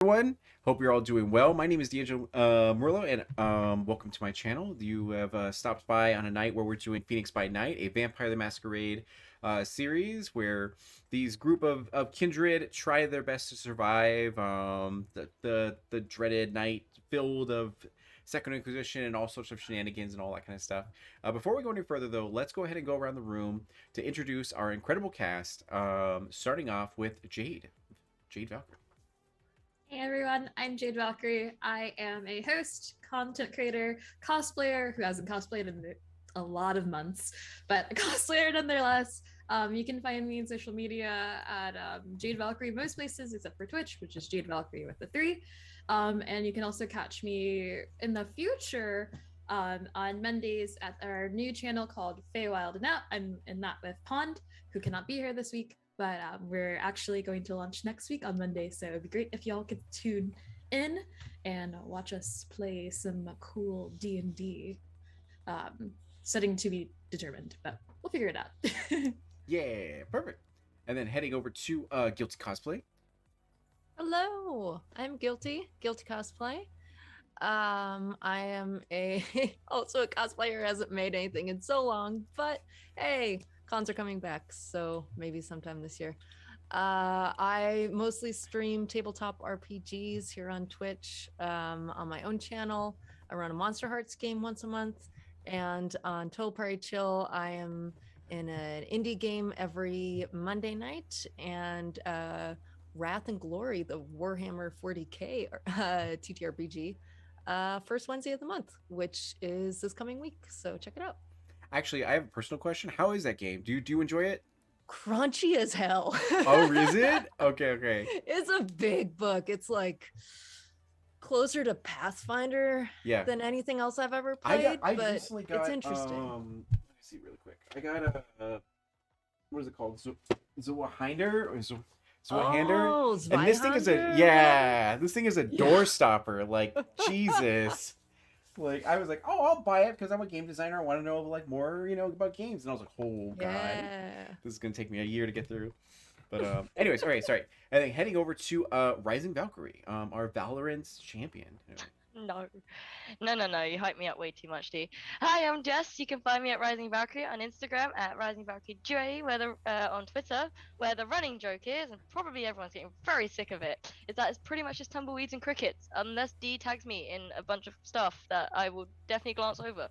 everyone. Hope you're all doing well. My name is D'Angelo Murillo, and welcome to my channel. You have stopped by on a night where we're doing Phoenix by Night, a Vampire the Masquerade series where these group of kindred try their best to survive the dreaded night filled of Second Inquisition and all sorts of shenanigans and all that kind of stuff. Before we go any further, though, let's go ahead and go around the room to introduce our incredible cast, starting off with Jade Valkyrie. Hey everyone, I'm Jade Valkyrie. I am a host, content creator, cosplayer who hasn't cosplayed in a lot of months, but a cosplayer nonetheless. You can find me in social media at Jade Valkyrie most places except for Twitch, which is Jade Valkyrie with the 3. And you can also catch me in the future on Mondays at our new channel called Feywild and Out. I'm in that with Pond, who cannot be here this week. But we're actually going to launch next week on Monday, so it'd be great if y'all could tune in and watch us play some cool D&D. Setting to be determined, but we'll figure it out. Yeah, perfect. And then heading over to Guilty Cosplay. Hello, I'm Guilty Cosplay. I am also a cosplayer who hasn't made anything in so long, but hey, cons are coming back, so maybe sometime this year. I mostly stream tabletop RPGs here on Twitch, on my own channel. I run a Monster Hearts game once a month, and on Total Party Chill, I am in an indie game every Monday night, and Wrath and Glory, the Warhammer 40K TTRPG, first Wednesday of the month, which is this coming week, so check it out. Actually, I have a personal question. How is that game? Do you enjoy it? Crunchy as hell. Oh, is it? Okay. It's a big book. It's like closer to Pathfinder than anything else I've ever played. I but recently got, it's interesting. Let me see really quick. I got a what is it called? Zwahinder or Zwahander? Oh, and this thing is this thing is a door stopper. Like Jesus. Like I was like, oh, I'll buy it because I'm a game designer. I want to know like more, about games. And I was like, oh god, this is gonna take me a year to get through. But anyways, all right, sorry. And then heading over to Rising Valkyrie, our Valorant champion. No. You hype me up way too much, D. Hi, I'm Jess. You can find me at Rising Valkyrie on Instagram at Rising Valkyrie J, on Twitter, where the running joke is, and probably everyone's getting very sick of it, is that it's pretty much just tumbleweeds and crickets, unless D tags me in a bunch of stuff that I will definitely glance over.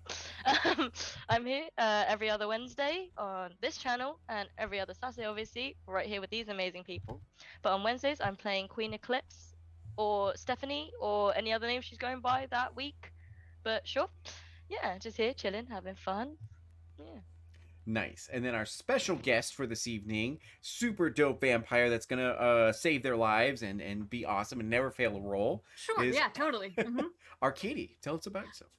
I'm here every other Wednesday on this channel, and every other Saturday, obviously, right here with these amazing people. But on Wednesdays, I'm playing Queen Eclipse, or Stephanie, or any other name she's going by that week. But sure, yeah, just here chilling, having fun. Yeah. Nice. And then our special guest for this evening, super dope vampire that's gonna save their lives and be awesome and never fail a role. Sure, yeah, totally. Arcady, tell us about yourself.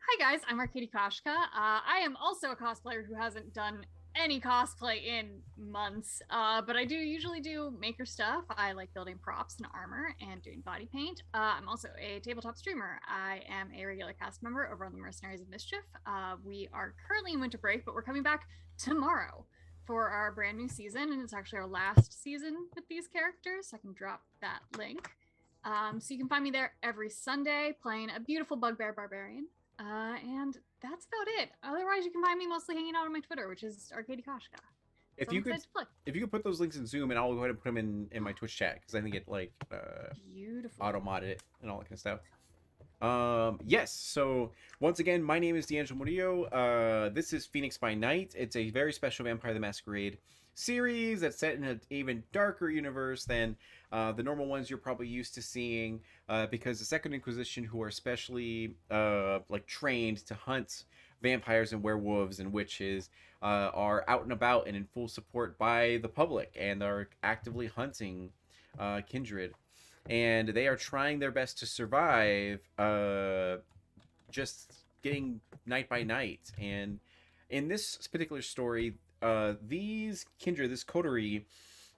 Hi guys, I'm Arcady Kashka. I am also a cosplayer who hasn't done any cosplay in months, but I do usually do maker stuff. I like building props and armor and doing body paint. I'm also a tabletop streamer. I am a regular cast member over on the Mercenaries of Mischief. We are currently in winter break, but we're coming back tomorrow for our brand new season, and it's actually our last season with these characters, so I can drop that link. So you can find me there every Sunday playing a beautiful bugbear barbarian. And that's about it. Otherwise, you can find me mostly hanging out on my Twitter, which is Arcady Kashka. If you could put those links in Zoom, and I'll go ahead and put them in my Twitch chat because I think it like beautiful auto modded it and all that kind of stuff. Yes. So once again, my name is D'Angelo Murillo. This is Phoenix by Night. It's a very special Vampire the Masquerade series that's set in an even darker universe than the normal ones you're probably used to seeing, because the Second Inquisition, who are specially like trained to hunt vampires and werewolves and witches, are out and about and in full support by the public and are actively hunting kindred, and they are trying their best to survive, just getting night by night. And in this particular story, these kindred, this coterie,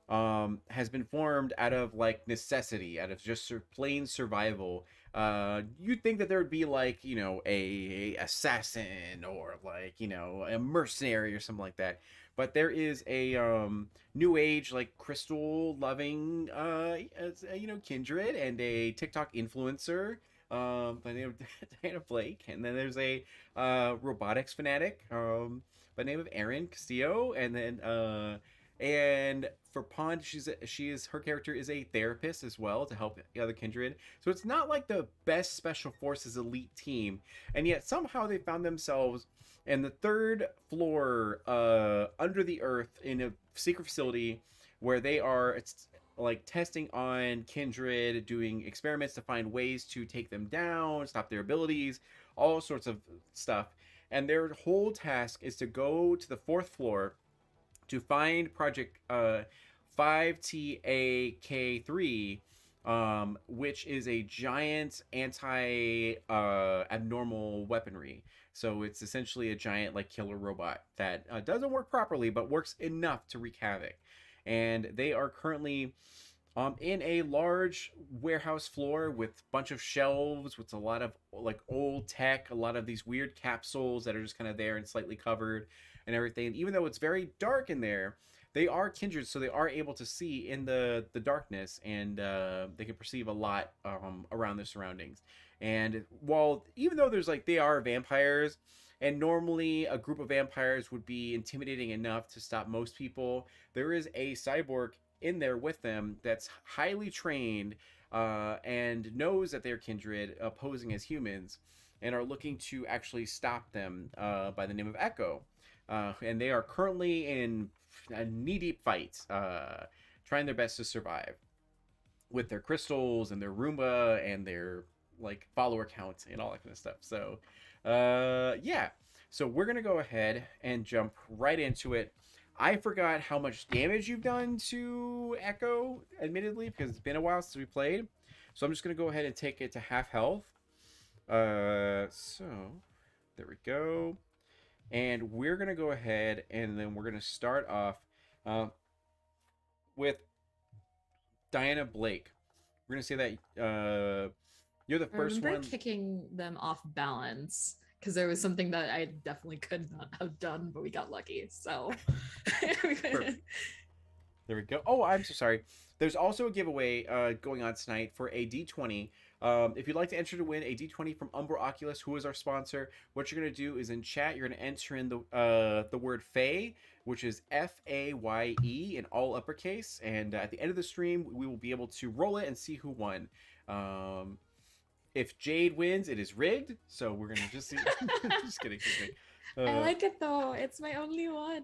has been formed out of like necessity, out of just plain survival. You'd think that there would be like, a assassin or like, a mercenary or something like that. but there is a new age like crystal loving kindred and a TikTok influencer by the name of Diana Blake, and then there's a robotics fanatic by the name of Erin Castillo, and then and for Pond, her character is a therapist as well to help the other kindred. So it's not like the best special forces elite team, and yet somehow they found themselves in the third floor under the earth in a secret facility where they are it's like testing on kindred, doing experiments to find ways to take them down, stop their abilities, all sorts of stuff. And their whole task is to go to the fourth floor to find Project 5TA-KE3, which is a giant anti abnormal weaponry. So it's essentially a giant like killer robot that doesn't work properly, but works enough to wreak havoc. And they are currently in a large warehouse floor with a bunch of shelves with a lot of like old tech, a lot of these weird capsules that are just kind of there and slightly covered and everything. Even though it's very dark in there, they are kindred, so they are able to see in the darkness, and they can perceive a lot around their surroundings. And while even though there's like they are vampires, and normally a group of vampires would be intimidating enough to stop most people, there is a cyborg in there with them that's highly trained and knows that they're kindred, posing as humans, and are looking to actually stop them by the name of Echo. And they are currently in a knee-deep fight, trying their best to survive with their crystals and their Roomba and their like follower count and all that kind of stuff. So, yeah. So we're gonna go ahead and jump right into it. I forgot how much damage you've done to Echo, admittedly, because it's been a while since we played. So I'm just gonna go ahead and take it to half health. So there we go. And we're going to go ahead and then we're going to start off with Diana Blake. We're going to say that you're the first I remember one. kicking them off balance because there was something that I definitely could not have done, but we got lucky. So Perfect. There we go. Oh, I'm so sorry. There's also a giveaway going on tonight for a D20. If you'd like to enter to win a D20 from Umbro Oculus, who is our sponsor, what you're going to do is in chat, you're going to enter in the word Faye, which is FAYE in all uppercase. And at the end of the stream, we will be able to roll it and see who won. If Jade wins, it is rigged. So we're going to just see. Just kidding. I like it though. It's my only one.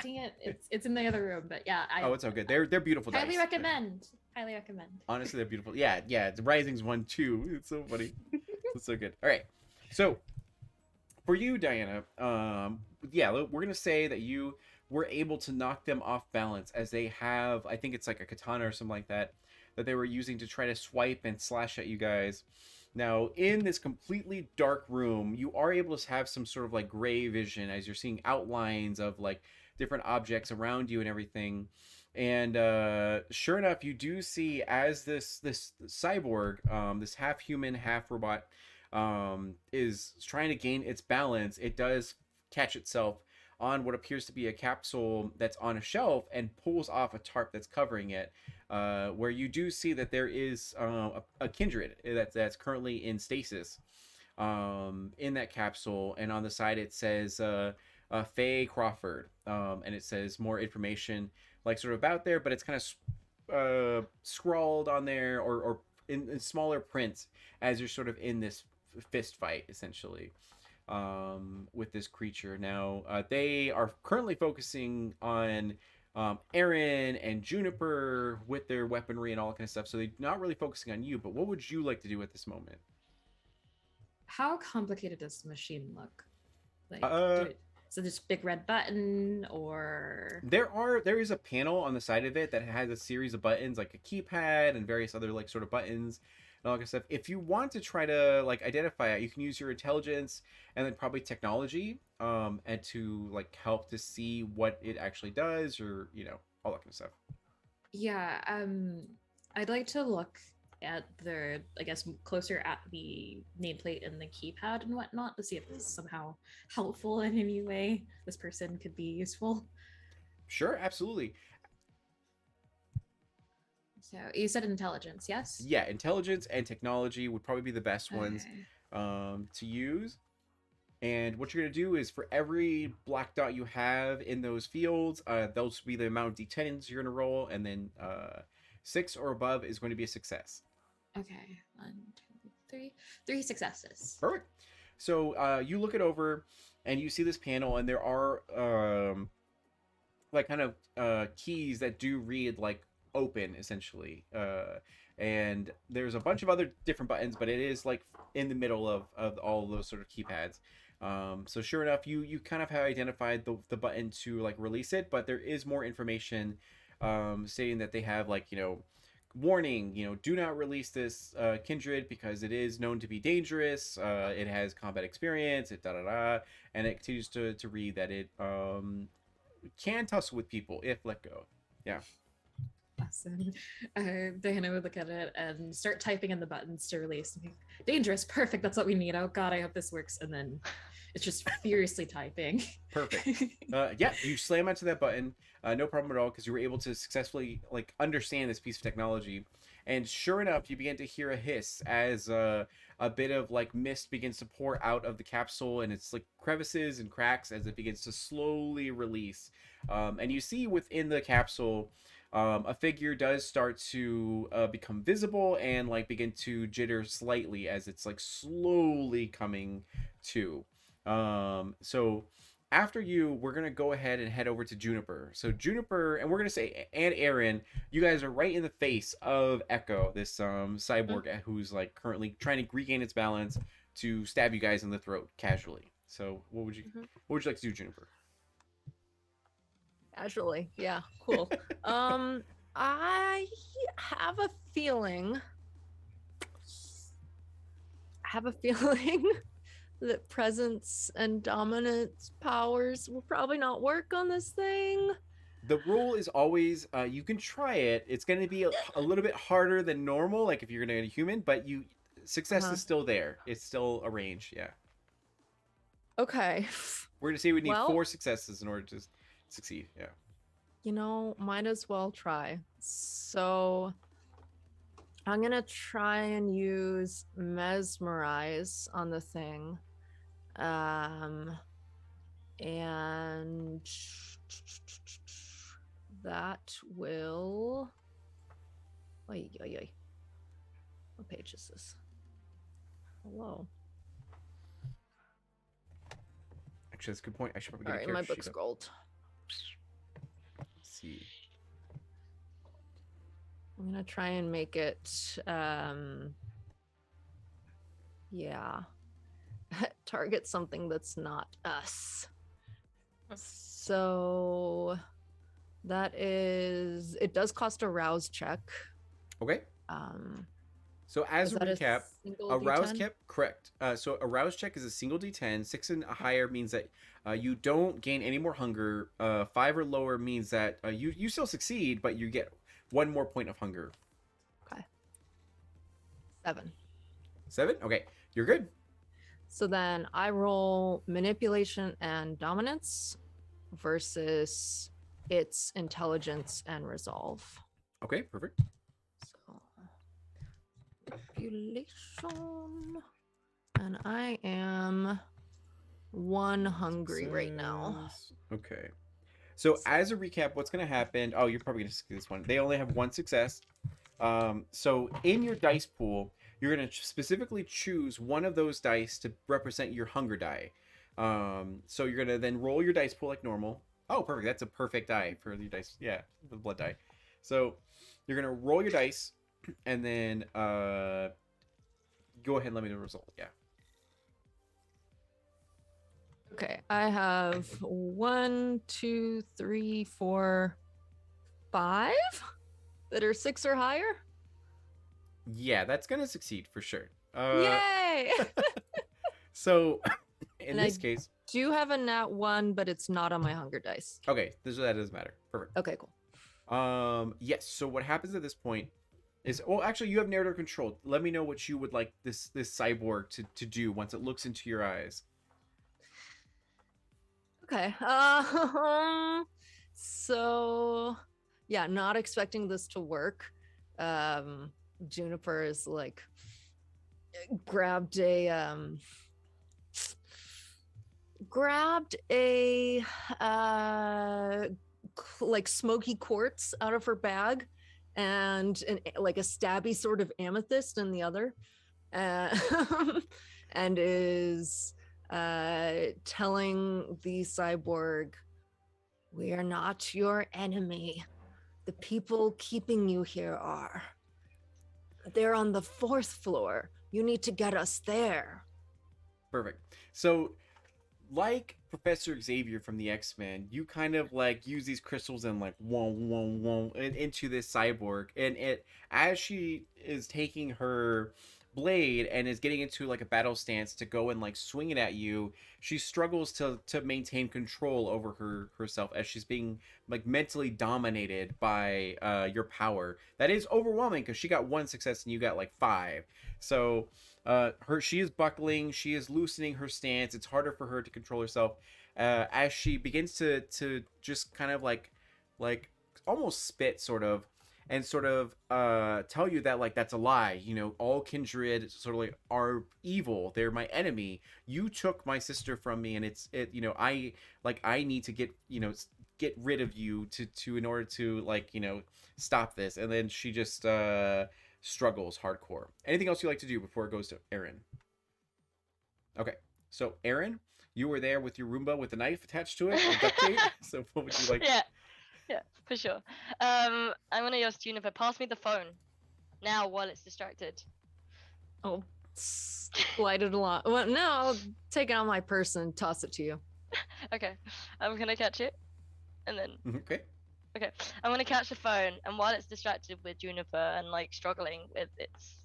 Dang it. It's in the other room, but yeah. Oh, it's all good. They're beautiful dice. Highly recommend. Highly recommend. Honestly, they're beautiful. Yeah. The Rising's one too. It's so funny. It's so good. All right. So for you, Diana, we're gonna say that you were able to knock them off balance as they have, I think it's like a katana or something like that they were using to try to swipe and slash at you guys. Now, in this completely dark room, you are able to have some sort of like gray vision as you're seeing outlines of like different objects around you and everything. And sure enough, you do see as this cyborg, this half human, half robot, is trying to gain its balance. It does catch itself on what appears to be a capsule that's on a shelf and pulls off a tarp that's covering it. Where you do see that there is a kindred that's currently in stasis in that capsule, and on the side it says Faye Crawford, and it says more information like sort of about there, but it's kind of scrawled on there or in smaller print as you're sort of in this fist fight essentially with this creature. Now they are currently focusing on Aaron and Juniper with their weaponry and all that kind of stuff, so they're not really focusing on you. But what would you like to do at this moment? How complicated does the machine look? Like, so this big red button, or there is a panel on the side of it that has a series of buttons, like a keypad and various other like sort of buttons and all that stuff. If you want to try to like identify it, you can use your intelligence and then probably technology, and to like help to see what it actually does, or all that kind of stuff. Yeah, I'd like to look at the, I guess, closer at the nameplate and the keypad and whatnot to see if this is somehow helpful in any way. This person could be useful. Sure, absolutely. So you said intelligence, yes? Yeah, intelligence and technology would probably be the best ones Okay. to use. And what you're going to do is for every black dot you have in those fields, those will be the amount of d10s you're going to roll, and then 6 or above is going to be a success. Okay. 1, 2, 3. 3 successes. Perfect. So you look it over, and you see this panel, and there are like kind of keys that do read like open, essentially. And there's a bunch of other different buttons, but it is like in the middle of all of those sort of keypads. So sure enough, you kind of have identified the button to like release it, but there is more information stating that they have like, warning, do not release this kindred because it is known to be dangerous. It has combat experience, and it continues to read that it can tussle with people if let go. Yeah. Awesome. Diana would look at it and start typing in the buttons to release. Dangerous, perfect. That's what we need. Oh God, I hope this works. And then it's just furiously typing. Perfect. Yeah, you slam onto that button, no problem at all, because you were able to successfully like understand this piece of technology. And sure enough, you begin to hear a hiss as a bit of like mist begins to pour out of the capsule, and it's like crevices and cracks as it begins to slowly release. And you see within the capsule, a figure does start to become visible and like begin to jitter slightly as it's like slowly coming to. So after you, we're gonna go ahead and head over to Juniper. So Juniper, and we're gonna say, and Aaron, you guys are right in the face of Echo, this cyborg who's like currently trying to regain its balance to stab you guys in the throat casually. So what would you like to do, Juniper? Casually, yeah, cool. I have a feeling. That presence and dominance powers will probably not work on this thing. The rule is always you can try it. It's going to be a little bit harder than normal, like if you're going to get a human, but success is still there. It's still a range, yeah. Okay. We're going to say we need 4 successes in order to succeed, yeah. Might as well try. So I'm going to try and use Mesmerize on the thing. And that will... What page is this? Hello. Actually, that's a good point. I should probably get All right, my book's gold. Let's see. I'm gonna try and make it target something that's not us. So that is, it does cost a rouse check. Okay. So as a recap, a rouse check, correct. So a rouse check is a single d10. 6 and higher means that you don't gain any more hunger. 5 or lower means that you still succeed, but you get 1 more point of hunger. Okay. 7. 7? Okay, you're good. So then I roll manipulation and dominance versus its intelligence and resolve. Okay, perfect. So manipulation, and I am 1 hungry right now. Okay. So as a recap, what's going to happen... Oh, you're probably going to see this one. They only have 1 success. So in your dice pool, you're going to specifically choose one of those dice to represent your hunger die. So you're going to then roll your dice pool like normal. Oh, perfect. That's a perfect die for your dice. Yeah, the blood die. So you're going to roll your dice and then go ahead and let me know the result. Yeah. Okay, I have 1, 2, 3, 4, 5 that are 6 or higher. Yeah, that's gonna succeed for sure. Yay! So, in this case, do you have a nat 1, but it's not on my hunger dice? Okay, that doesn't matter. Perfect. Okay, cool. Yes. So what happens at this point Well, actually, you have narrator control. Let me know what you would like this cyborg to do once it looks into your eyes. Okay. So yeah, not expecting this to work. Juniper is like grabbed a like smoky quartz out of her bag and like a stabby sort of amethyst in the other, uh, and is telling the cyborg, "We are not your enemy. The people keeping you here are. They're on the 4th floor. You need to get us there." Perfect. So, like Professor Xavier from the X-Men, you kind of like use these crystals and like whoa into this cyborg, and it as she is taking her blade and is getting into like a battle stance to go and like swing it at you, she struggles to maintain control over herself as she's being like mentally dominated by your power. That is overwhelming because she got 1 success and you got like 5. So she is buckling, she is loosening her stance. It's harder for her to control herself as she begins to just kind of like almost spit sort of, and sort of tell you that like that's a lie. You know, all kindred sort of like are evil. They're my enemy. You took my sister from me, and you know, I need to get rid of you to in order to like, you know, stop this. And then she just struggles hardcore. Anything else you like to do before it goes to Aaron? Okay, so Aaron, you were there with your Roomba with a knife attached to it and duct tape. So what would you like? Yeah, for sure. I'm gonna ask Juniper, pass me the phone now while it's distracted. Oh, slide it along. Well, no, I'll take it on my purse and toss it to you. Okay, I'm gonna catch it, and then Okay. okay, I'm gonna catch the phone, and while it's distracted with Juniper and like struggling with its,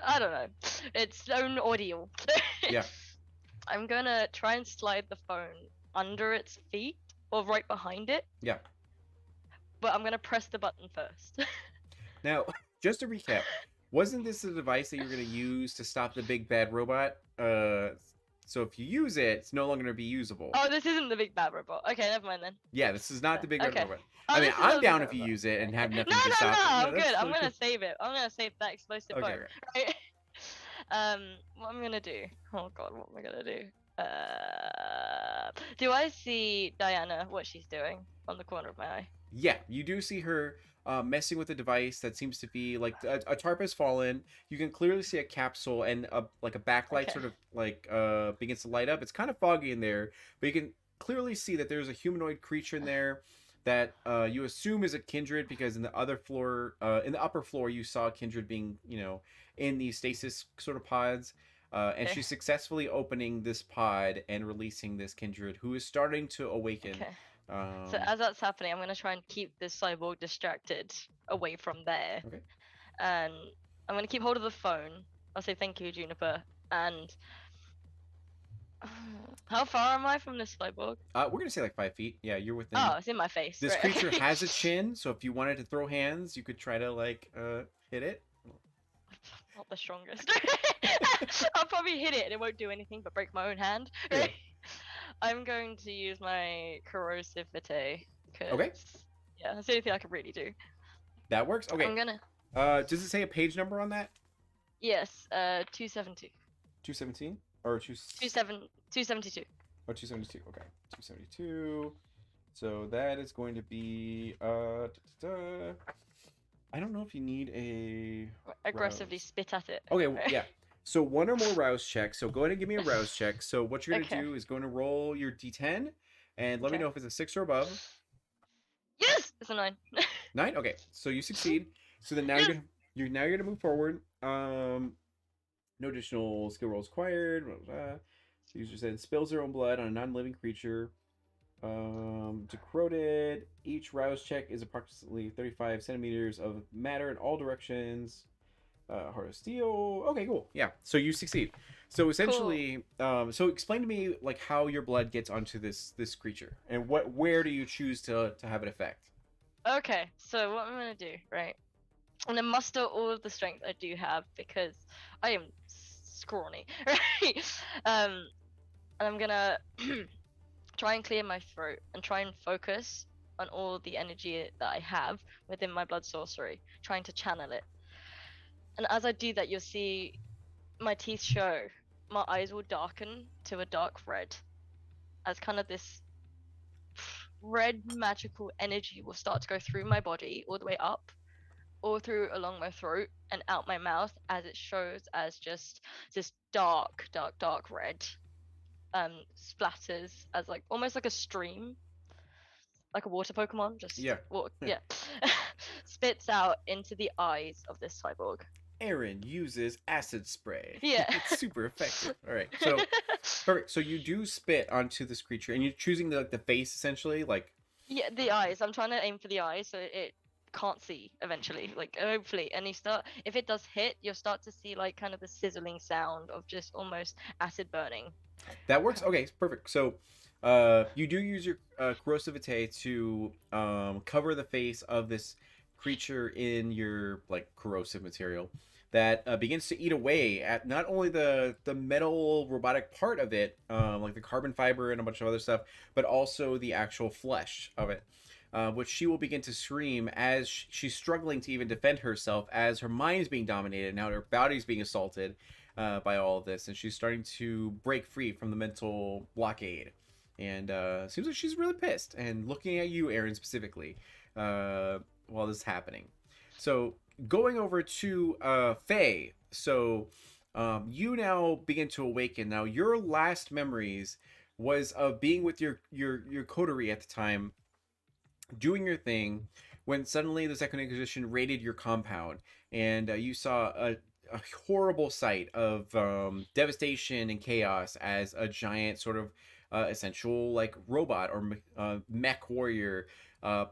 I don't know, its own ordeal. Yeah. I'm gonna try and slide the phone under its feet or right behind it. Yeah. But I'm gonna press the button first. Now, just to recap, wasn't this a device that you're going to use to stop the big bad robot? So if you use it, it's no longer going to be usable. Oh, this isn't the big bad robot. Okay, never mind then. Yeah, this is not the big bad Okay. robot. Oh, I mean, this is I'm not the down big if you robot. use it and have nothing No, to stop it. I'm that's good. I'm really gonna cool. save it. I'm gonna save that explosive Okay, phone. Right. What I'm gonna do? Oh God, what am I gonna do? Do I see Diana? What she's doing on the corner of my eye? Yeah, you do see her messing with a device that seems to be like a tarp has fallen. You can clearly see a capsule and a backlight Okay. sort of like begins to light up. It's kind of foggy in there, but you can clearly see that there's a humanoid creature in there that you assume is a kindred, because in the upper floor you saw a kindred being, you know, in these stasis sort of pods. And Okay. she's successfully opening this pod and releasing this kindred who is starting to awaken. Okay. So as that's happening, I'm gonna try and keep this cyborg distracted away from there. Okay. And I'm gonna keep hold of the phone. I'll say thank you, Juniper. And how far am I from this cyborg? We're gonna say like 5 feet. Yeah, you're within. Oh, it's in my face. This right, creature okay. has a chin, so if you wanted to throw hands, you could try to like hit it. Not the strongest. I'll probably hit it and it won't do anything but break my own hand. Yeah. I'm going to use my corrosivity. Okay. Yeah, that's the only thing I can really do. That works. Okay. I'm gonna. Does it say a page number on that? Yes, 272. 217 or 272. Oh, 272. Okay, 272. So that is going to be I don't know if you need a Aggressively rouse. spit at it. Okay, yeah. So 1 or more rouse checks. So go ahead and give me a rouse check. So what you're gonna Okay. do is going to roll your d10 and let me Okay. know if it's a 6 or above. Yes, it's a 9. 9. Okay, so you succeed. So then now Yes. you're gonna move forward. No additional skill rolls required. Blah, blah, blah. The user said spills their own blood on a non-living creature. To corroded. Each rouse check is approximately 35 centimeters of matter in all directions. Heart of steel. Okay, cool. Yeah. So you succeed. So essentially, so explain to me like how your blood gets onto this creature, and where do you choose to have it affect? Okay, so what I'm gonna do, right? and then muster all of the strength I do have because I am scrawny, right? And I'm gonna try and clear my throat and try and focus on all the energy that I have within my blood sorcery, trying to channel it. And as I do that, you'll see my teeth show. My eyes will darken to a dark red as kind of this red magical energy will start to go through my body all the way up, all through along my throat and out my mouth as it shows as just this dark red splatters as like almost like a stream, like a water Pokemon, just Yeah. yeah. Spits out into the eyes of this cyborg. Aaron uses acid spray. Yeah. It's super effective. All right. So perfect. So you do spit onto this creature, and you're choosing the face essentially, like. Yeah, the eyes. I'm trying to aim for the eyes so it can't see eventually. Like hopefully, and if it does hit, you'll start to see like kind of the sizzling sound of just almost acid burning. That works. Okay, perfect. So, you do use your corrosivite to cover the face of this creature in your like corrosive material that begins to eat away at not only the metal robotic part of it, like the carbon fiber and a bunch of other stuff, but also the actual flesh of it. Which she will begin to scream as she's struggling to even defend herself, as her mind is being dominated, now her body is being assaulted by all of this, and she's starting to break free from the mental blockade. And seems like she's really pissed and looking at you, Aaron, specifically, while this is happening. So going over to Faye. So you now begin to awaken. Now your last memories was of being with your coterie at the time, doing your thing, when suddenly the Second Inquisition raided your compound, and you saw a horrible sight of devastation and chaos as a giant sort of essential like robot or mech warrior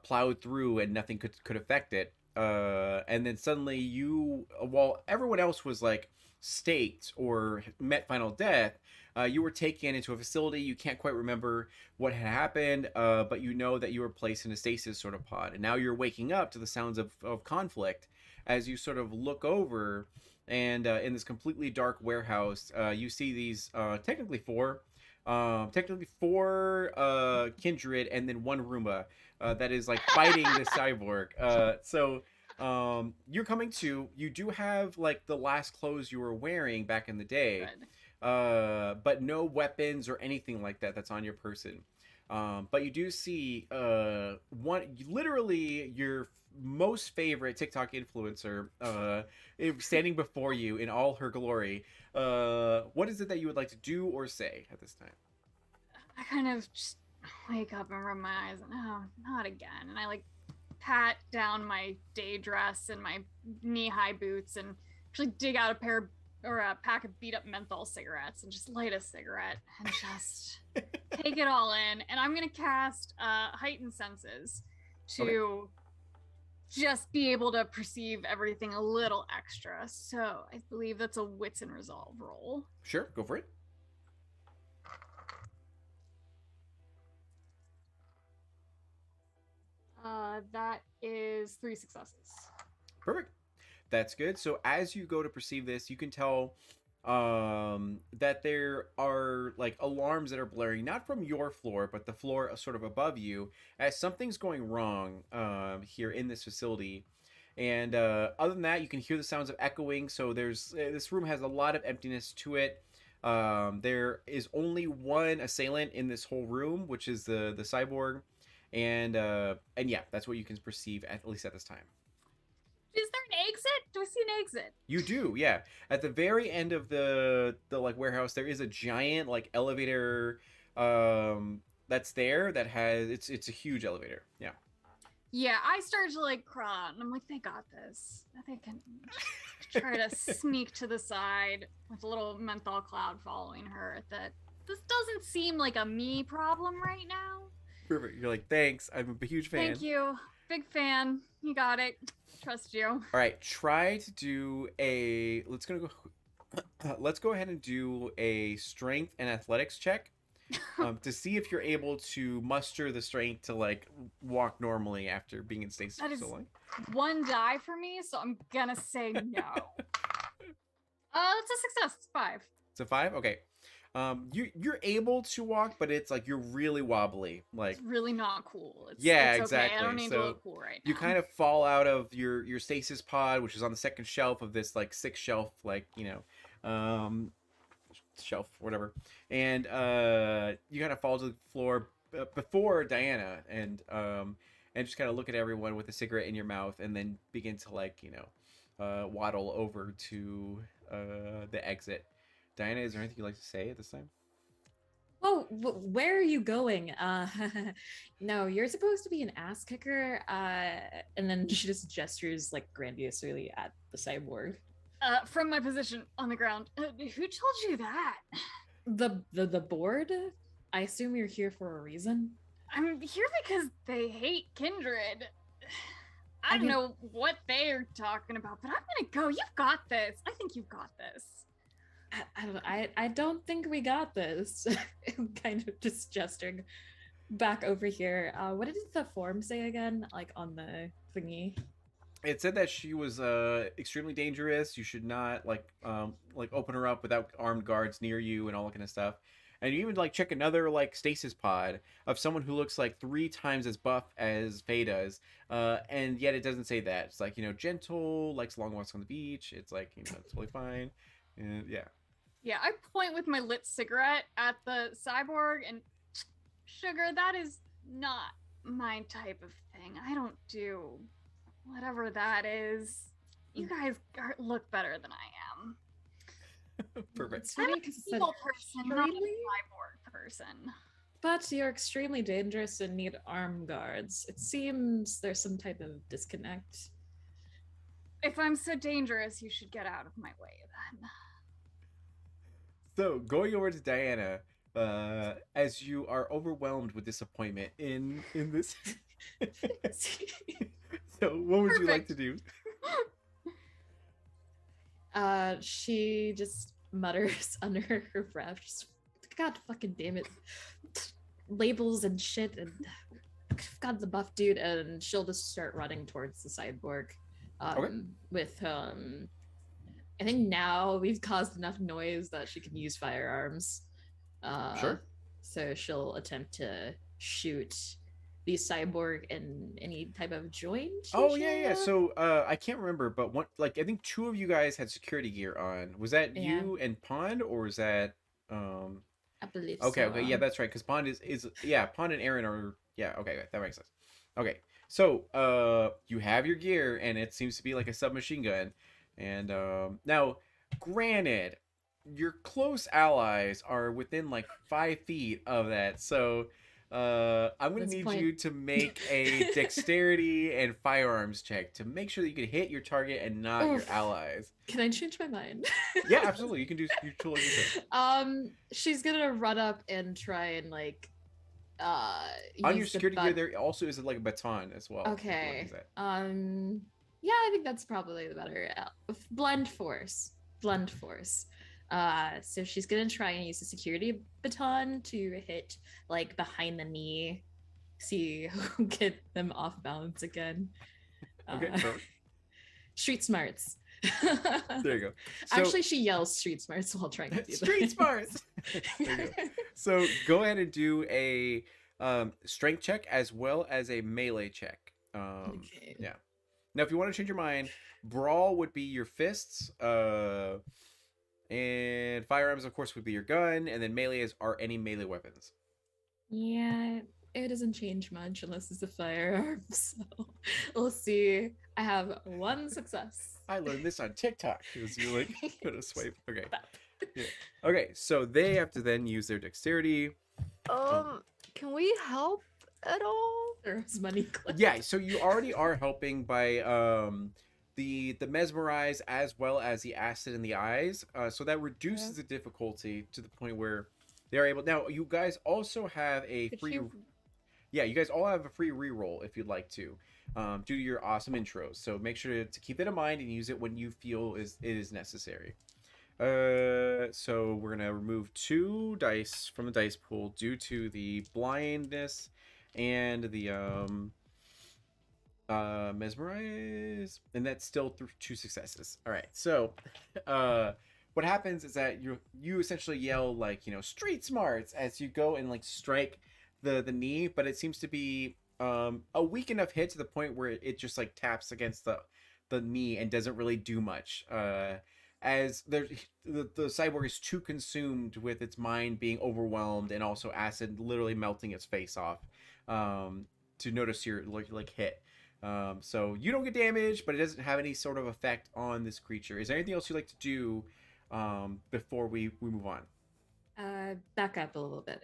plowed through and nothing could affect it. And then suddenly while everyone else was like staked or met final death, you were taken into a facility. You can't quite remember what had happened, but you know that you were placed in a stasis sort of pod. And now you're waking up to the sounds of conflict as you sort of look over, and in this completely dark warehouse, you see these technically four kindred and then one Roomba that is like fighting this cyborg. So you're coming to. You do have like the last clothes you were wearing back in the day. Good. But no weapons or anything like that that's on your person. But you do see literally your most favorite TikTok influencer standing before you in all her glory. What is it that you would like to do or say at this time? I kind of just wake up and rub my eyes and not again. And I like pat down my day dress and my knee-high boots and actually dig out a pack of beat up menthol cigarettes and just light a cigarette and just take it all in. And I'm gonna cast heightened senses to just be able to perceive everything a little extra. So I believe that's a wits and resolve roll. Sure, go for it. That is 3 successes. Perfect. That's good. So as you go to perceive this, you can tell that there are like alarms that are blaring, not from your floor, but the floor sort of above you, as something's going wrong here in this facility. And other than that, you can hear the sounds of echoing. So this room has a lot of emptiness to it. There is only one assailant in this whole room, which is the cyborg. And yeah, that's what you can perceive at least at this time. Is there an exit? Do I see an exit? You do, yeah. At the very end of the like warehouse, there is a giant like elevator that's there that has it's a huge elevator. Yeah. Yeah, I started to like crawl out and I'm like, they got this. They can try to sneak to the side with a little menthol cloud following her. That this doesn't seem like a me problem right now. Perfect. You're like, thanks. I'm a huge fan. Thank you. Big fan. You got it. Trust you. All right. Try to do let's go ahead and do a strength and athletics check to see if you're able to muster the strength to like walk normally after being in stasis That for is so long. 1 die for me, so I'm gonna say no. It's a success. It's 5. It's a 5. Okay. You're able to walk, but it's like you're really wobbly. Like It's really not cool. It's Yeah, okay. exactly. I don't need So to look cool right now. you kind of fall out of your stasis pod, which is on the second shelf of this like 6 shelf, like shelf, whatever, and you kind of fall to the floor before Diana, and just kind of look at everyone with a cigarette in your mouth, and then begin to like waddle over to the exit. Diana, is there anything you'd like to say at this time? Oh, where are you going? No, you're supposed to be an ass kicker. And then she just gestures like grandiosely at the cyborg. From my position on the ground. Who told you that? The board? I assume you're here for a reason. I'm here because they hate Kindred. I don't know what they're talking about, but I'm gonna go. You've got this. I think you've got this. I don't think we got this. I'm kind of just gesturing back over here. What did the form say again? Like on the thingy? It said that she was extremely dangerous. You should not like open her up without armed guards near you and all that kind of stuff. And you even like check another like stasis pod of someone who looks like 3 times as buff as Faye does, and yet it doesn't say that. It's like gentle, likes long walks on the beach. It's like it's totally fine, and yeah. Yeah, I point with my lit cigarette at the cyborg and sugar, that is not my type of thing. I don't do whatever that is. You guys look better than I am. Perfect. It's funny I'm a 'cause it's people person, not a extremely- cyborg person. But you're extremely dangerous and need armed guards. It seems there's some type of disconnect. If I'm so dangerous, you should get out of my way then. So going over to Diana, as you are overwhelmed with disappointment in this. So what would you like to do? She just mutters under her breath, just, God fucking damn it. Labels and shit, and God, the buff dude, and she'll just start running towards the cyborg. Okay. With I think now we've caused enough noise that she can use firearms. Sure. So she'll attempt to shoot the cyborg in any type of joint. Oh yeah. So I can't remember, but I think 2 of you guys had security gear on. Was that you and Pond, or was that I believe Okay, so. okay, yeah, that's right. Because Pond is Pond and Aaron are okay, that makes sense. Okay, so you have your gear, and it seems to be like a submachine gun, and now, granted, your close allies are within like 5 feet of that, so I'm gonna That's need point. you to make a dexterity and firearms check to make sure that you can hit your target and not your Oof. allies. Can I change my mind? Yeah, absolutely. You totally do so. She's gonna run up and try and like On use your the security butt- gear, there also is like a baton as well. if you wanna Okay. use that. Yeah, I think that's probably the better. Blend force. So she's gonna try and use the security baton to hit like behind the knee, see who get them off balance again. Okay, perfect. Street smarts. There you go. So, Actually, she yells street smarts while trying to do that. street smarts. There you go. So go ahead and do a strength check as well as a melee check. Okay. Yeah. Now, if you want to change your mind, brawl would be your fists, and firearms, of course, would be your gun, and then melee are any melee weapons. Yeah, it doesn't change much unless it's a firearm. So we'll see. I have 1 success. I learned this on TikTok. Because you like go to swipe. Okay. Yeah. Okay. So they have to then use their dexterity. Can we help at all? There's money clip. Yeah. So you already are helping by the mesmerize as well as the acid in the eyes. So that reduces the difficulty to the point where they're able. Now you guys also have a Could free. you- Yeah, you guys all have a free reroll if you'd like to, due to your awesome intros. So make sure to keep that in mind and use it when you feel it is necessary. So we're gonna remove 2 dice from the dice pool due to the blindness and the mesmerize, and that's still 2 successes. All right, so what happens is that you essentially yell like, you know, street smarts as you go and like strike the knee, but it seems to be a weak enough hit to the point where it just like taps against the knee and doesn't really do much. As the cyborg is too consumed with its mind being overwhelmed and also acid literally melting its face off, to notice your like hit. So you don't get damage, but it doesn't have any sort of effect on this creature. Is there anything else you'd like to do before we move on? Back up a little bit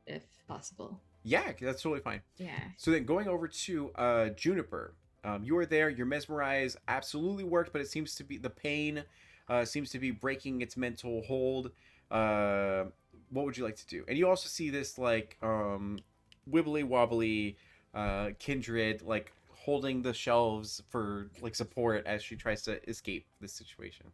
if possible. Yeah, that's totally fine. Yeah. So then going over to Juniper, you are there. Your mesmerize absolutely worked, but it seems to be the pain seems to be breaking its mental hold. What would you like to do? And you also see this like wibbly wobbly kindred like holding the shelves for like support as she tries to escape this situation.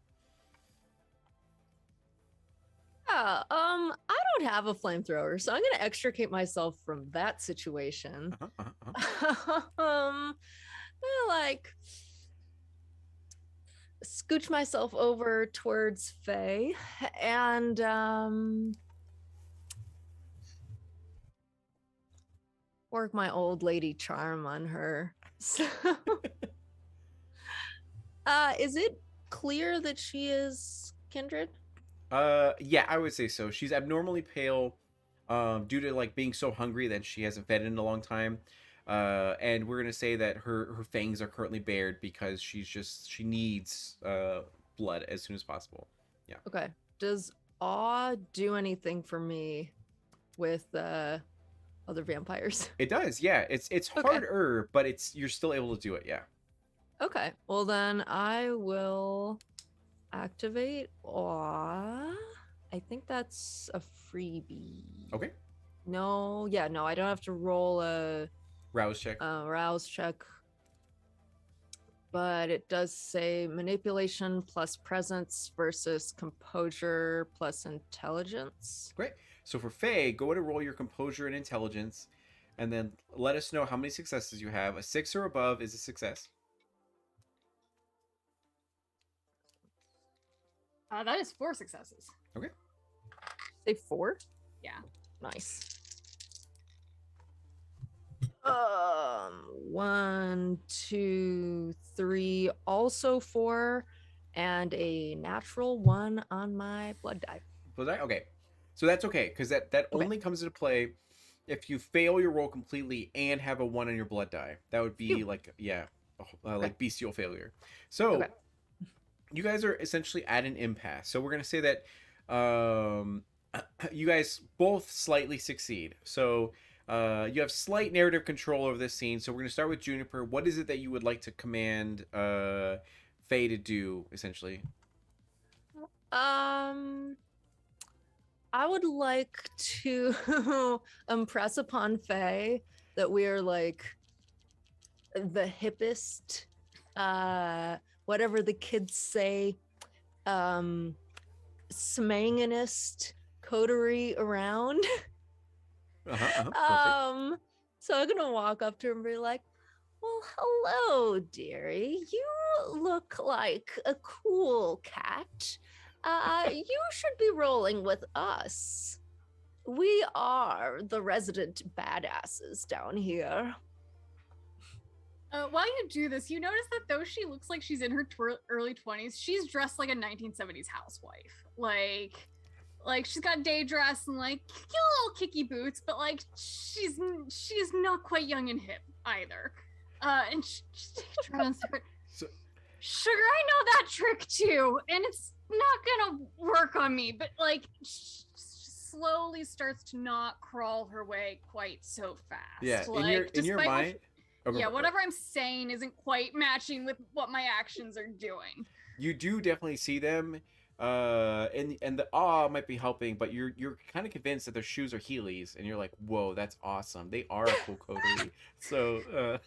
Yeah, I don't have a flamethrower, so I'm gonna extricate myself from that situation. Like scooch myself over towards Faye and work my old lady charm on her. So is it clear that she is kindred? Yeah, I would say so. She's abnormally pale, due to like being so hungry that she hasn't fed in a long time. And we're gonna say that her fangs are currently bared because she needs blood as soon as possible. Yeah. Okay. Does awe do anything for me with other vampires? It does. Yeah. It's Okay. harder, but you're still able to do it. Yeah. Okay. Well then I will activate awe. I think that's a freebie. Okay. No, yeah, no, I don't have to roll a Rouse check. rouse check. But it does say manipulation plus presence versus composure plus intelligence. Great. So for Faye, go ahead and roll your composure and intelligence, and then let us know how many successes you have. A 6 or above is a success. That is 4 successes. Okay. Say 4? Yeah. Nice. 1, 2, 3, also 4, and a natural 1 on my blood die. Was that okay? So that's okay because that Okay. only comes into play if you fail your roll completely and have a 1 on your blood die. That would be Phew. like like bestial failure. So Okay. you guys are essentially at an impasse. So we're gonna say that you guys both slightly succeed. So you have slight narrative control over this scene. So we're gonna start with Juniper. What is it that you would like to command Faye to do, essentially? I would like to impress upon Faye that we are like the hippest, whatever the kids say, smanginest coterie around. Perfect. So I'm gonna walk up to her and be like, well, hello, dearie. You look like a cool cat. You should be rolling with us. We are the resident badasses down here. While you do this, you notice that though she looks like she's in her early 20s, she's dressed like a 1970s housewife. Like she's got day dress and like little kicky boots, but like she's not quite young and hip either. And she turns to her, Sugar, I know that trick too, and it's not gonna work on me, but like she slowly starts to not crawl her way quite so fast. Yeah, like, in your mind. Whatever I'm saying isn't quite matching with what my actions are doing. You do definitely see them, and the awe might be helping, but you're kind of convinced that their shoes are Heelys, and you're like, whoa, that's awesome. They are a cool coterie. So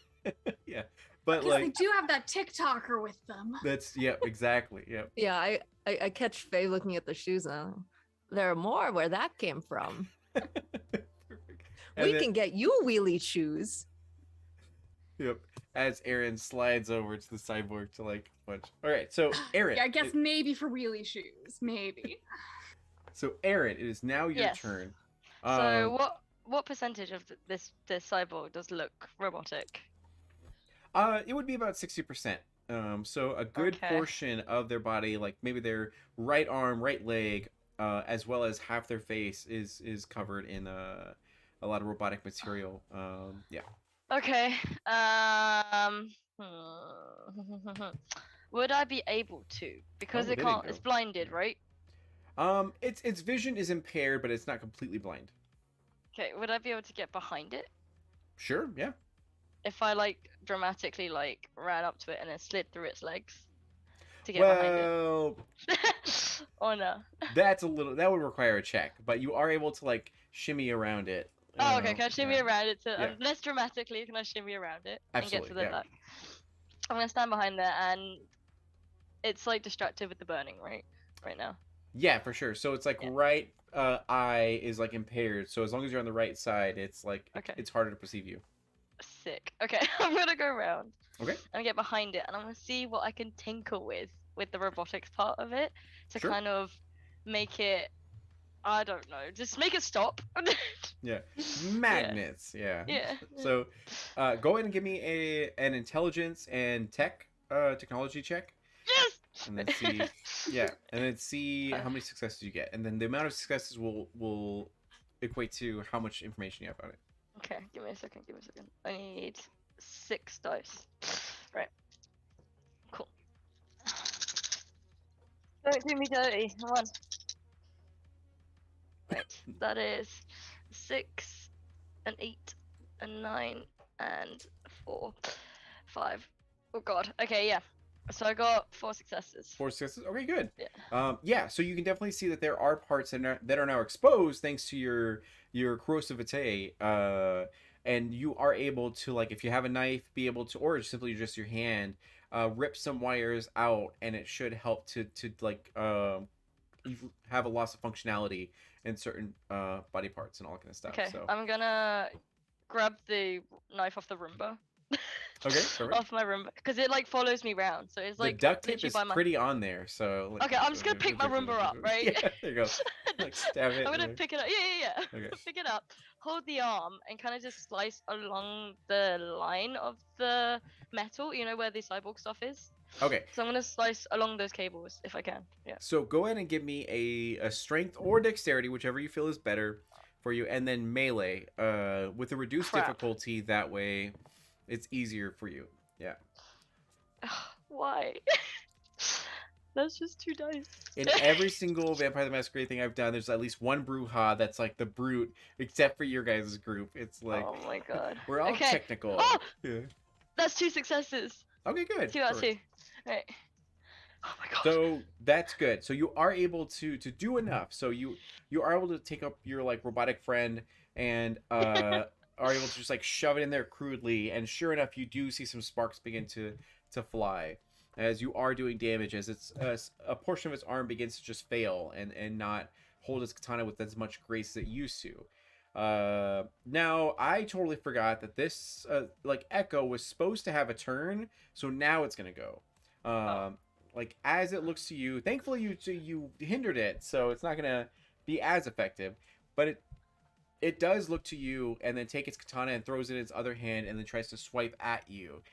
yeah, But Because they like do have that TikToker with them. that's exactly. Yep. Yeah, I catch Faye looking at the shoes and there are more where that came from. Perfect. We And then, can get you wheelie shoes. yep, as Aaron slides over to the cyborg to like punch. All right, so Aaron. Yeah, I guess maybe for wheelie shoes, maybe. So Aaron, it is now your Yes. turn. So what percentage of this cyborg does look robotic? It would be about 60%. So a good Okay. portion of their body, like maybe their right arm, right leg, as well as half their face, is covered in a lot of robotic material. Yeah. Okay. Would I be able to? Because Oh, it there you can't. go. It's blinded, right? Its vision is impaired, but it's not completely blind. Okay. Would I be able to get behind it Sure. Yeah. if I like dramatically like ran up to it and then slid through its legs to get behind Well, it? Or no? that would require a check, but you are able to like shimmy around it. Oh, okay. Can I shimmy yeah. around it to Yeah. less dramatically? Can I shimmy around it and get to Absolutely, the yeah. back? I'm gonna stand behind there, and it's like distracted with the burning, right? Right now. Yeah, for sure. So it's like Yeah. right eye is like impaired. So as long as you're on the right side, it's like Okay. it's harder to perceive you. Sick. Okay, I'm gonna go around. Okay. And get behind it, and I'm gonna see what I can tinker with the robotics part of it to Sure. kind of make it. I don't know. Just make it stop. Yeah. Magnets. Yeah. Yeah. So go ahead and give me an intelligence and technology check. Yes. And then see and then see how many successes you get. And then the amount of successes will equate to how much information you have on it. Okay, give me a second. I need 6 dice. Right. Cool. Don't do me dirty. Come on. Right. That is 6, an 8, a 9, and 4, 5. Oh god. Okay, yeah. So I got 4 successes. 4 successes. Okay, good. Yeah. Yeah. So you can definitely see that there are parts that are now exposed thanks to your corrosivity. And you are able to, like, if you have a knife, be able to, or simply just your hand, rip some wires out, and it should help to like have a loss of functionality in certain body parts and all that kind of stuff. Okay, So I'm gonna grab the knife off the Roomba. okay, perfect. Off my Roomba, because it like follows me round, so it's like the duct tape literally is by my. pretty on there, so like, Okay, I'm just gonna pick my Roomba up, right? Yeah, there you go. Like stab it. I'm gonna like- pick it up. Yeah. Okay. Pick it up, hold the arm, and kind of just slice along the line of the metal. You know where the cyborg stuff is. Okay. So I'm gonna slice along those cables if I can. Yeah. So go ahead and give me a strength or dexterity, whichever you feel is better for you, and then melee with a reduced Crap. difficulty. That way, it's easier for you. Yeah. Why? That's just 2 dice. In every single Vampire the Masquerade thing I've done, there's at least one Bruja that's like the brute, except for your guys' group. It's like Oh my god. we're all Okay. technical. Oh! Yeah. That's 2 successes. Okay, good. 2 out of Perfect. 2. Right. Oh my god. So that's good. So you are able to do enough. So you are able to take up your like robotic friend and are able to just like shove it in there crudely. And sure enough, you do see some sparks begin to fly as you are doing damage. As it's a portion of its arm begins to just fail and not hold its katana with as much grace as it used to. Now I totally forgot that this like Echo was supposed to have a turn, so now it's gonna go. Like as it looks to you, thankfully you hindered it, so it's not gonna be as effective. But it does look to you and then take its katana and throws it in its other hand and then tries to swipe at you.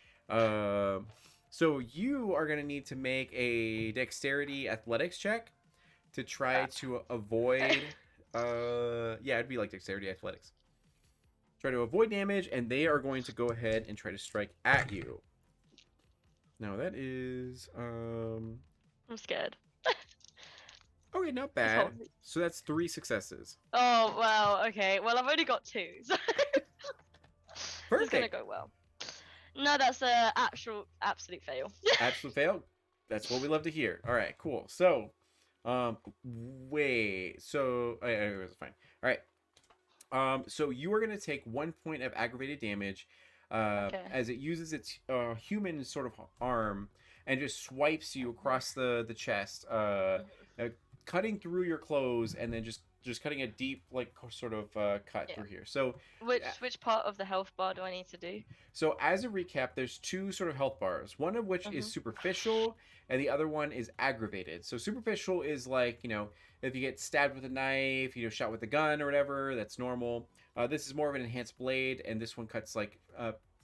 So you are gonna need to make a dexterity athletics check to try to avoid. Yeah, it'd be like dexterity athletics. Try to avoid damage, and they are going to go ahead and try to strike at you. Now that is I'm scared. okay, not Just bad. hold me. So that's 3 successes. Oh wow. Okay. Well, I've only got 2. So it's gonna Perfect. go well. No, that's a absolute fail. Absolute fail. That's what we love to hear. All right, cool. So, wait. So, it's fine. All right. So you are gonna take 1 point of aggravated damage. Okay. as it uses its human sort of arm and just swipes you across the chest, cutting through your clothes and then just cutting a deep like sort of cut Yeah. through here. So Which part of the health bar do I need to do? so as a recap, there's two sort of health bars. One of which is Mhm. superficial, and the other one is aggravated. So superficial is like, if you get stabbed with a knife, shot with a gun or whatever, that's normal. This is more of an enhanced blade, and this one cuts like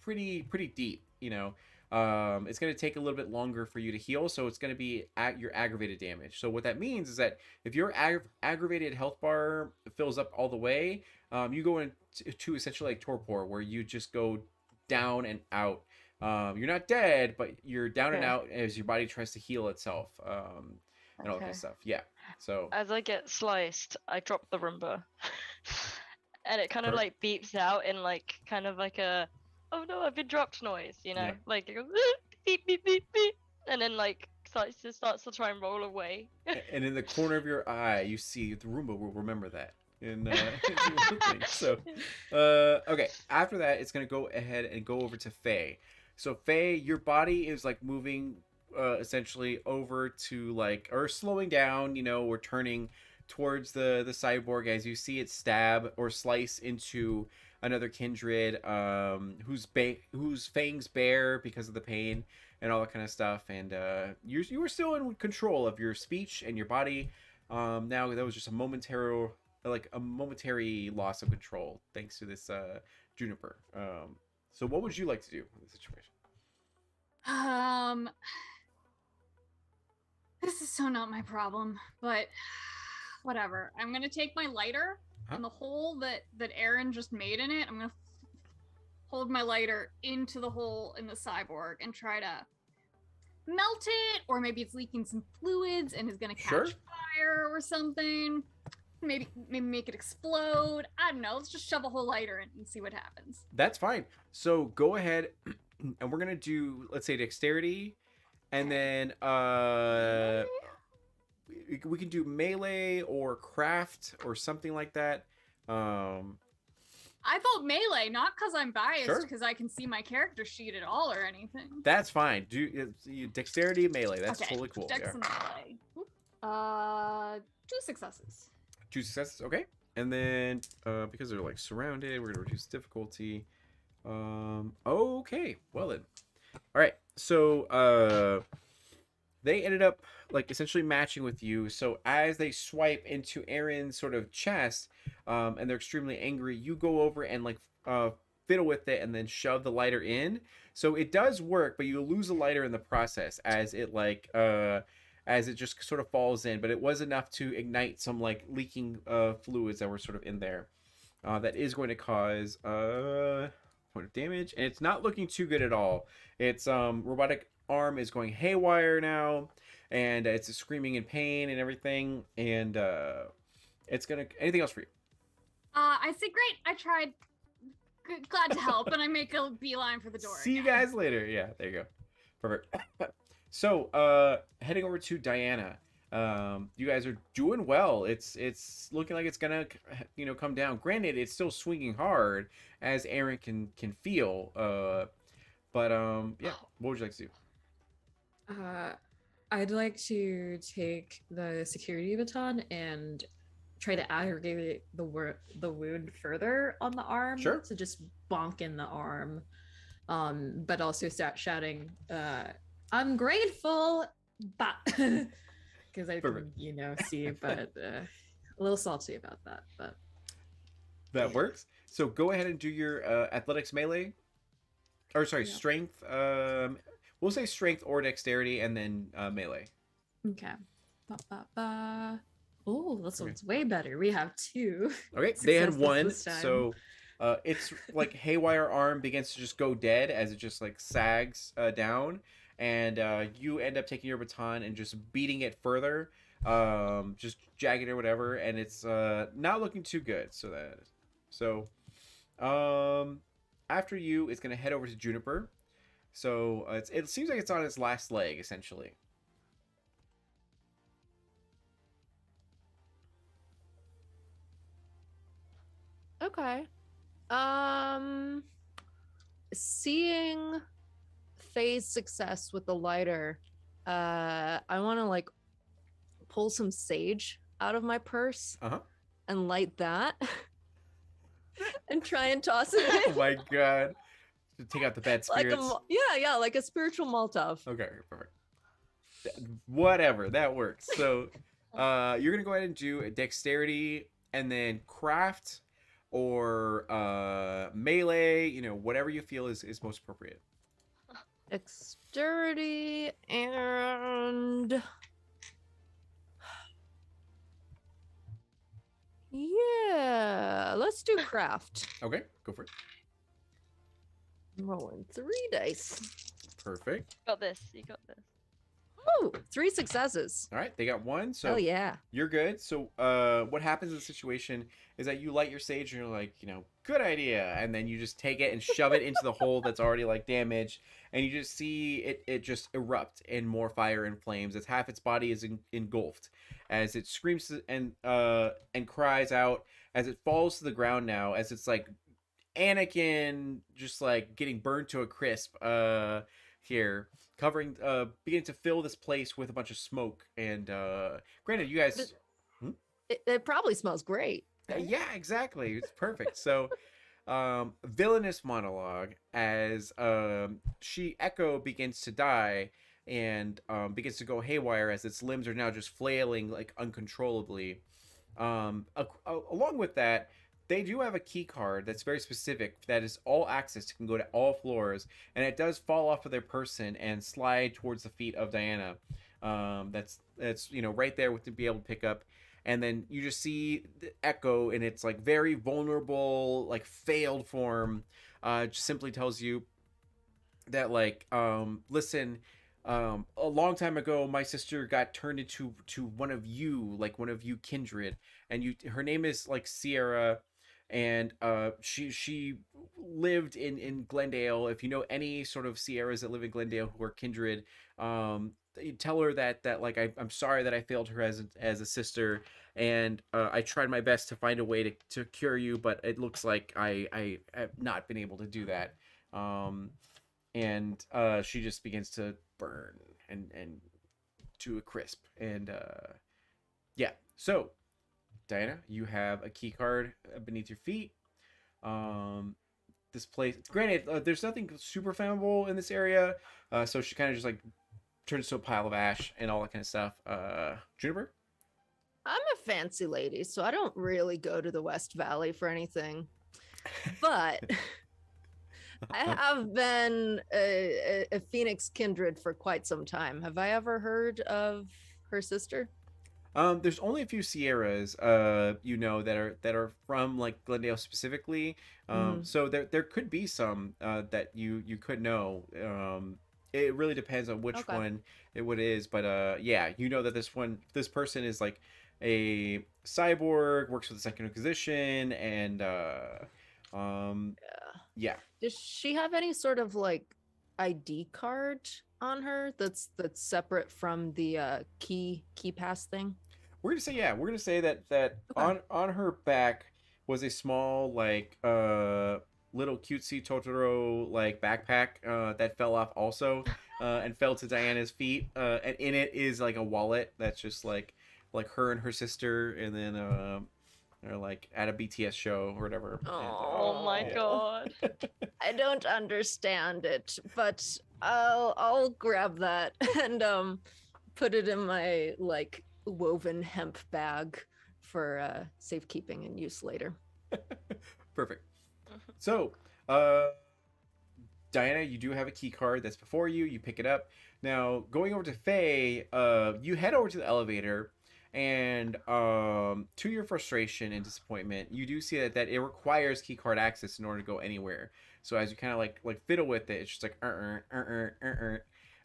pretty deep. It's going to take a little bit longer for you to heal, so it's going to be at your aggravated damage. So what that means is that if your aggravated health bar fills up all the way, you go into essentially like torpor, where you just go down and out. You're not dead, but you're down and Okay. out as your body tries to heal itself, and all that kind Okay. of stuff. Yeah. So As I get sliced, I drop the Roomba. And it kind of Perfect. like beeps out in like kind of like a oh no, I've been dropped noise, Yeah. Like it goes beep beep beep beep and then like starts to try and roll away. and in the corner of your eye, you see the Roomba will remember that. And so, okay. After that, it's gonna go ahead and go over to Faye. So Faye, your body is like moving, essentially over to like or slowing down. Or turning towards the cyborg as you see it stab or slice into another kindred, whose fangs bare because of the pain and all that kind of stuff. And you were still in control of your speech and your body. Now that was just a momentary loss of control thanks to this juniper. So what would you like to do in this situation? This is so not my problem, but whatever. I'm gonna take my lighter and the hole that Aaron just made in it. I'm gonna hold my lighter into the hole in the cyborg and try to melt it, or maybe it's leaking some fluids and is gonna catch fire or something. Maybe make it explode. I don't know. Let's just shove a whole lighter in and see what happens. That's fine. So go ahead, and we're gonna do, let's say, dexterity, and then we can do melee or craft or something like that. I vote melee, not because I'm biased, Sure. because I can see my character sheet at all or anything. That's fine. Do dexterity, melee. That's Okay, totally cool. Dex Yeah. and melee. 2 successes. 2 successes. Okay. And then because they're like surrounded, we're gonna reduce difficulty. Okay. Well then. All right. So they ended up like essentially matching with you. So as they swipe into Aaron's sort of chest, and they're extremely angry, you go over and like fiddle with it and then shove the lighter in. So it does work, but you lose the lighter in the process as it like as it just sort of falls in. But it was enough to ignite some like leaking fluids that were sort of in there. That is going to cause point of damage, and it's not looking too good at all. Its robotic arm is going haywire now, and it's screaming in pain and everything. And it's gonna. Anything else for you? I say great. I tried. Glad to help, and I make a beeline for the door. See you again. guys later. Yeah, there you go. Perfect. So, heading over to Diana. You guys are doing well. It's looking like it's gonna come down. Granted, it's still swinging hard as Aaron can feel. But yeah. What would you like to do? I'd like to take the security baton and try to aggravate the wound further on the arm. Sure. So just bonk in the arm, but also start shouting, "I'm grateful," but because I Perfect. can see, but a little salty about that. But That works. So go ahead and do your athletics melee, or sorry, Yeah. strength. We'll say strength or dexterity, and then melee. okay. Oh, this one's way better. We have 2. Okay, they had successes 1, this time. so it's like haywire arm begins to just go dead as it just like sags down, and you end up taking your baton and just beating it further, just jagged or whatever, and it's not looking too good. So after you, it's gonna head over to Juniper. So it seems like it's on its last leg essentially. Okay. seeing Faye's success with the lighter, I want to like pull some sage out of my purse Uh-huh. and light that and try and toss it Oh in. my god. To take out the bad Like spirits. yeah, like a spiritual Molotov. Okay, perfect. Whatever, that works. So you're gonna go ahead and do a dexterity and then craft or melee, whatever you feel is most appropriate. Dexterity and yeah, let's do craft. Okay, go for it. I'm rolling 3 dice. Perfect. Got this. You got this. Oh, 3 successes. All right, they got one, so Oh yeah. you're good. So what happens in the situation is that you light your sage and you're like, good idea, and then you just take it and shove it into the hole that's already like damaged, and you just see it just erupt in more fire and flames as half its body is engulfed, as it screams and cries out as it falls to the ground now, as it's like Anakin just like getting burned to a crisp here, covering beginning to fill this place with a bunch of smoke. And granted, you guys It probably smells great. yeah, exactly, it's perfect. So Villainous Monologue, as Echo begins to die and begins to go haywire as its limbs are now just flailing like uncontrollably. Along with that, they do have a key card that's very specific that is all access, can go to all floors, and it does fall off of their person and slide towards the feet of Diana. That's right there with to be able to pick up, and then you just see the Echo in its like very vulnerable, like failed form. Just simply tells you that like listen, a long time ago my sister got turned into one of you, like one of you kindred, and her name is like Sierra, and she lived in Glendale. If you know any sort of Sierras that live in Glendale who are kindred, you tell her that like I'm sorry that I failed her as a sister, and I tried my best to find a way to cure you, but it looks like I have not been able to do that. And she just begins to burn and to a crisp. And yeah, so Diana, you have a key card beneath your feet. This place, granted, there's nothing super flammable in this area, so she kind of just like turns to a pile of ash and all that kind of stuff. Juniper. I'm a fancy lady, so I don't really go to the West Valley for anything. But I have been a Phoenix kindred for quite some time. Have I ever heard of her sister? There's only a few Sierras, that are from like Glendale specifically. So there could be some that you could know. It really depends on which one it is, but yeah, that this person is like a cyborg, works for the Second Inquisition, and yeah. Does she have any sort of like ID card on her that's separate from the key pass thing? We're gonna say that on her back was a small like little cutesy Totoro like backpack that fell off also and fell to Diana's feet, and in it is like a wallet that's just like her and her sister, and then or like at a BTS show or whatever. Oh my god. I don't understand it, but I'll grab that and put it in my like woven hemp bag for safekeeping and use later. Perfect. So, Diana, you do have a key card that's before you. You pick it up. Now, going over to Faye, you head over to the elevator, and to your frustration and disappointment, you do see that it requires key card access in order to go anywhere. So as you kind of like fiddle with it, it's just like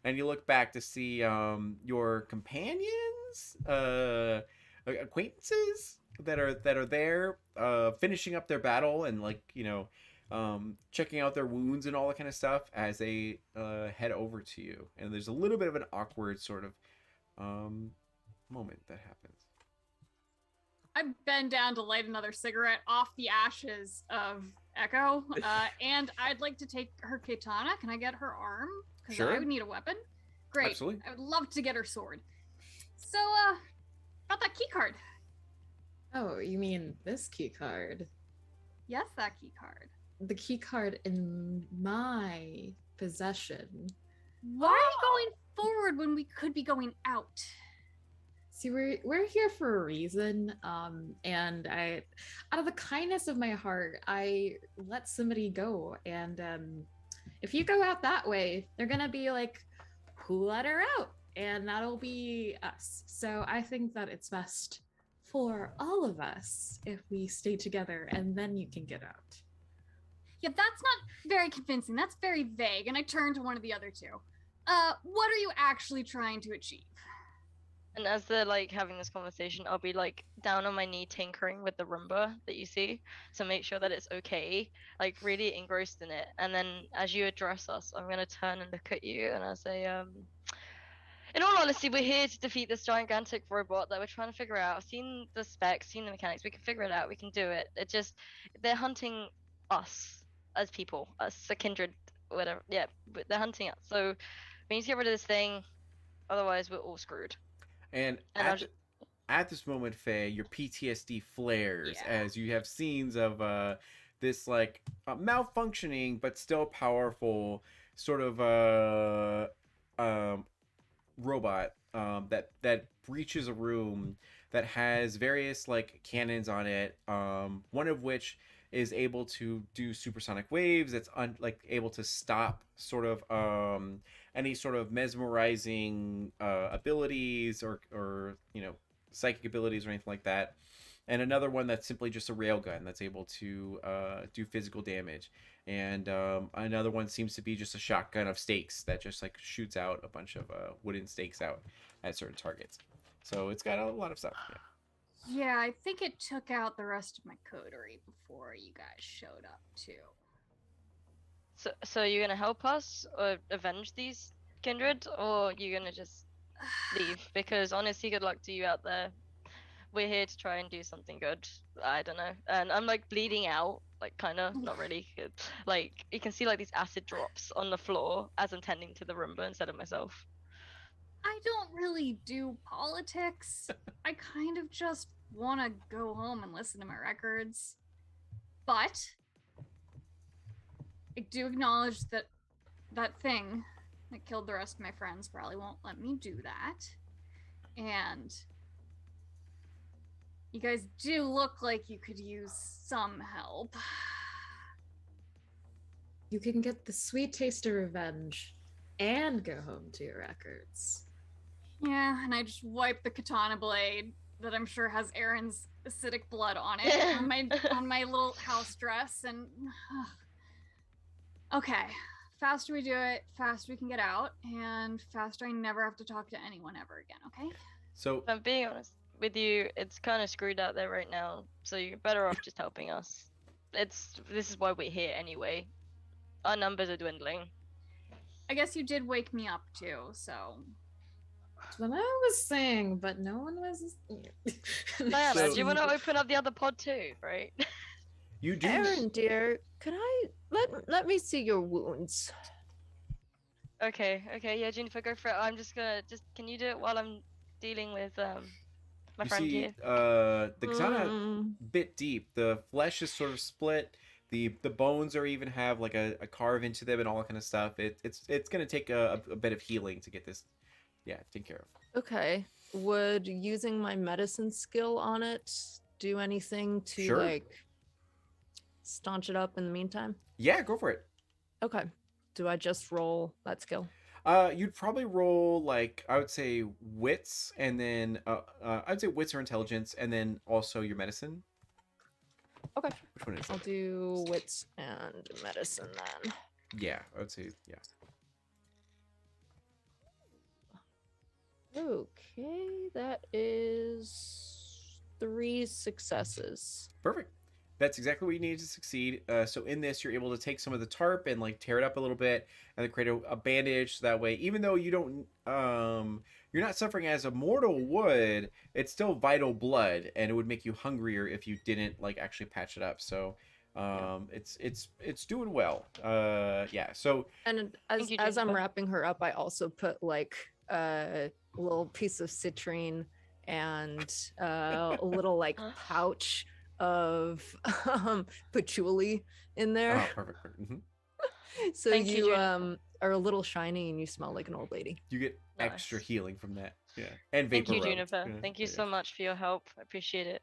and you look back to see your companions, acquaintances that are there, finishing up their battle and like checking out their wounds and all that kind of stuff as they head over to you. And there's a little bit of an awkward sort of moment that happens. I bend down to light another cigarette off the ashes of Echo. And I'd like to take her katana. Can I get her arm? Because Sure. I would need a weapon. Great. Absolutely. I would love to get her sword. So, about that key card. Oh, you mean this key card? Yes, that key card. The key card in my possession. Why are you going forward when we could be going out? See, we're here for a reason. And I, out of the kindness of my heart, I let somebody go. And if you go out that way, they're gonna be like, who let her out? And that'll be us. So I think that it's best for all of us if we stay together, and then you can get out. Yeah, that's not very convincing. That's very vague. And I turn to one of the other two. What are you actually trying to achieve? And as they're like having this conversation, I'll be like down on my knee tinkering with the Roomba that you see to make sure that it's okay, like really engrossed in it. And then as you address us, I'm gonna turn and look at you and I'll say, in all honesty, we're here to defeat this gigantic robot that we're trying to figure out. I've seen the specs, seen the mechanics. We can figure it out. We can do it. It just, they're hunting us as people, us, a kindred, whatever. Yeah, but they're hunting us. So we need to get rid of this thing. Otherwise, we're all screwed. And at this moment, Faye, your PTSD flares as you have scenes of this like malfunctioning but still powerful sort of robot that breaches a room that has various like cannons on it. One of which is able to do supersonic waves. It's like able to stop sort of any sort of mesmerizing abilities or psychic abilities or anything like that. And another one that's simply just a railgun that's able to do physical damage. And another one seems to be just a shotgun of stakes that just like shoots out a bunch of wooden stakes out at certain targets. So it's got a lot of stuff. Yeah, I think it took out the rest of my coterie before you guys showed up too. So you're gonna help us or avenge these kindred, or you're gonna just leave? Because honestly, good luck to you out there. We're here to try and do something good. I don't know. And I'm like bleeding out, like kind of, not really. Like you can see like these acid drops on the floor as I'm tending to the Roomba instead of myself. I don't really do politics. I kind of just want to go home and listen to my records. But I do acknowledge that that thing that killed the rest of my friends probably won't let me do that. And you guys do look like you could use some help. You can get the sweet taste of revenge and go home to your records. Yeah, and I just wipe the katana blade that I'm sure has Aaron's acidic blood on it on my little house dress, and okay, faster we do it, faster we can get out, and faster I never have to talk to anyone ever again. Okay? So If I'm being honest with you, it's kind of screwed out there right now. So you're better off just helping us. This is why we're here anyway. Our numbers are dwindling. I guess you did wake me up too, so. That's what I was saying, but no one was. Diana, do you want to open up the other pod too, right? you do. Aaron, dear, could I let me see your wounds? Okay, yeah, Juniper, go for it. I'm just gonna can you do it while I'm dealing with my You friend see, here? the katana bit deep. The flesh is sort of split. The bones are even have like a carve into them and all that kind of stuff. It's gonna take a bit of healing to get this, taken care of. Okay. Would using my medicine skill on it do anything to Sure. like staunch it up in the meantime? Yeah, go for it. Okay. Do I just roll that skill? You'd probably roll like I would say wits, and then I'd say wits or intelligence, and then also your medicine. Okay. Which one is I'll it? do wits and medicine then. Yeah, I would say yeah. Okay, that is 3 successes. Perfect. That's exactly what you need to succeed. So in this, you're able to take some of the tarp and like tear it up a little bit, and then create a bandage. So that way, even though you don't, you're not suffering as a mortal would, it's still vital blood, and it would make you hungrier if you didn't like actually patch it up. So, It's doing well. Yeah. So And Thank you, as I'm Jennifer. wrapping her up, I also put like a little piece of citrine and a little like pouch of patchouli in there. perfect. Mhm. So Thank you, you Juniper. are a little shiny and you smell like an old lady. You get extra Nice. healing from that. Yeah, and Thank vapor you, rubbed. Juniper. Yeah, Thank you yeah. so much for your help. I appreciate it.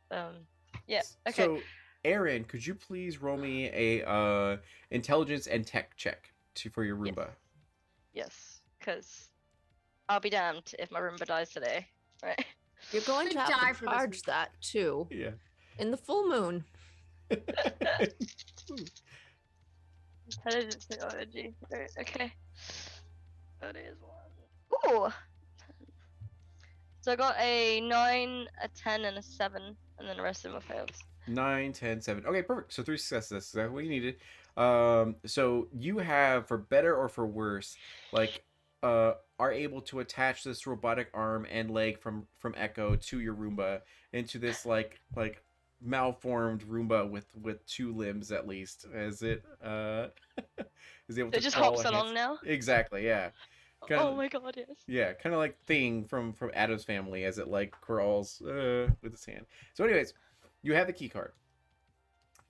Yeah. Okay. So, Aaron, could you please roll me a intelligence and tech check for your Yes. Roomba? Yes. Because I'll be damned if my Roomba dies today. Right. You're going They to have die to for this charge week. that too Yeah. in the full moon. Intelligence technology. Right, okay. That is one. Ooh. So I got a 9, a 10, and a 7, and then the rest of them are fails. 9, 10, 7. Okay, perfect. So 3 successes. That's exactly what you needed. So you have, for better or for worse, like, are able to attach this robotic arm and leg from Echo to your Roomba into this like malformed Roomba with 2 limbs at least, as it is able So to it just crawl hops and along now. Exactly, yeah. Kind Oh of, my god, yes. yeah, kind of like Thing from Adam's Family as it like crawls with its hand. So, anyways, you have the key card.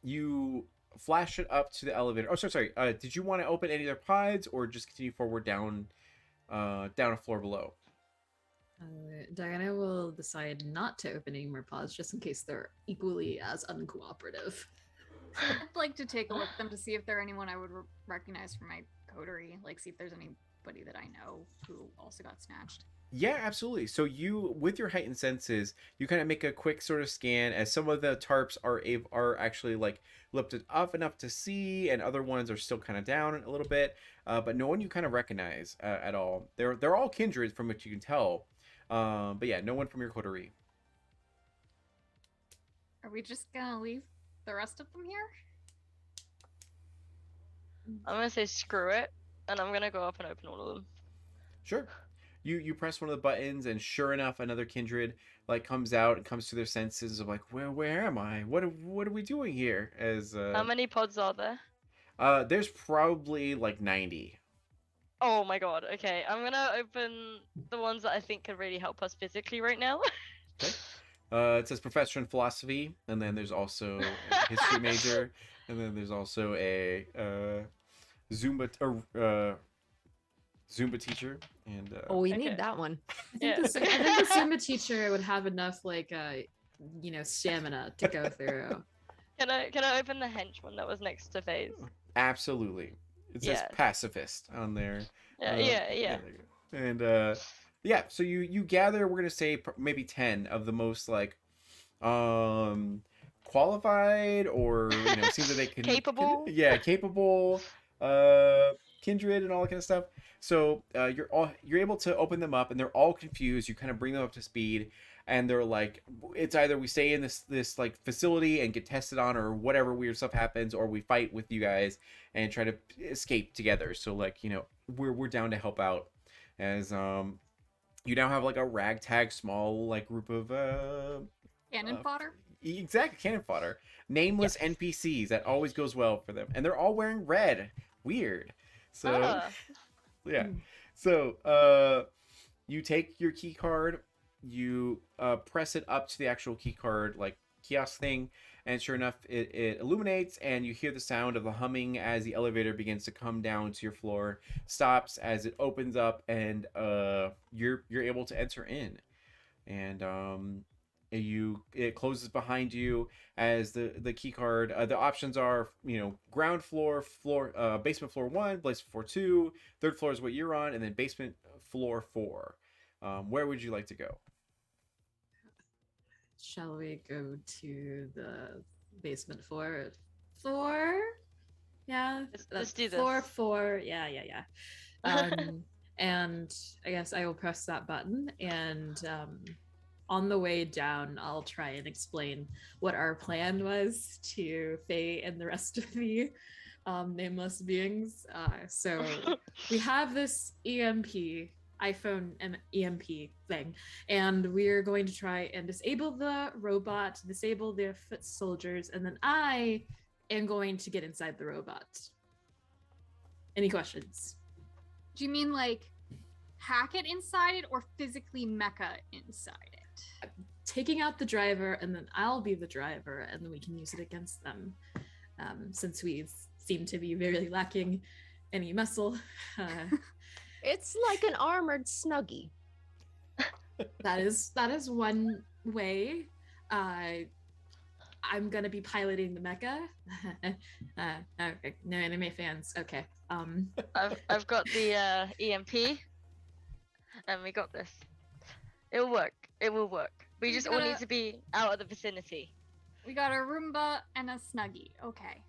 You flash it up to the elevator. Oh, sorry. Did you want to open any other pods or just continue forward down a floor below? Diana will decide not to open any more pods just in case they're equally as uncooperative. I'd like to take a look at them to see if there are anyone I would recognize from my coterie. Like, see if there's anybody that I know who also got snatched. Yeah, absolutely. So you, with your heightened senses, you kind of make a quick sort of scan as some of the tarps are actually like lifted up enough to see, and other ones are still kind of down a little bit. But no one you kind of recognize at all. They're all kindred from what you can tell. But yeah, no one from your coterie. Are we just gonna leave the rest of them here? I'm gonna say screw it, and I'm gonna go up and open all of them. Sure. You press one of the buttons, and sure enough, another kindred like comes out and comes to their senses of like, where am I? What are we doing here? As How many pods are there? there's probably like 90. Oh my god, okay. I'm gonna open the ones that I think could really help us physically right now. Okay. It says professor in philosophy, and then there's also a history major, and then there's also a Zumba Zumba teacher, and Oh, we Okay. need that one. I think, Yeah. I think the Zumba teacher would have enough like stamina to go through. Can I open the hench one that was next to Faze? absolutely. It says Yes. pacifist on there. Yeah, yeah. There you go. And yeah, so you gather, we're gonna say maybe 10 of the most like qualified, or seems that they can Capable? capable kindred and all that kind of stuff. So you're able to open them up, and they're all confused. You kind of bring them up to speed, and they're like, it's either we stay in this like facility and get tested on, or whatever weird stuff happens, or we fight with you guys and try to escape together. So like, we're down to help out, as you now have like a ragtag small like group of Cannon fodder? exact cannon fodder, nameless NPCs. That always goes well for them, and they're all wearing red. Weird. So Ah. yeah. So you take your key card, you press it up to the actual key card like kiosk thing, and sure enough, it illuminates, and you hear the sound of the humming as the elevator begins to come down to your floor, stops as it opens up, and you're able to enter in, and it closes behind you as the key card. The options are ground floor, basement floor 1, basement floor 2, third floor is what you're on, and then basement floor 4. Where would you like to go? Shall we go to the basement floor? Floor? Yeah. Let's do Floor this. 4. Yeah. And I guess I will press that button, and on the way down, I'll try and explain what our plan was to Faye and the rest of the nameless beings. So we have this iPhone EMP thing, and we're going to try and disable the robot, disable the foot soldiers, and then I am going to get inside the robot. Any questions? Do you mean like hack it inside it or physically mecha inside it? Taking out the driver, and then I'll be the driver, and then we can use it against them. Since we seem to be very lacking any muscle. It's like an armored Snuggie. That is one way. I'm gonna be piloting the mecha. Okay, no anime fans. Okay. I've got the EMP, and we got this. It'll work. It will work. We just all need to be out of the vicinity. We got a Roomba and a Snuggie. Okay.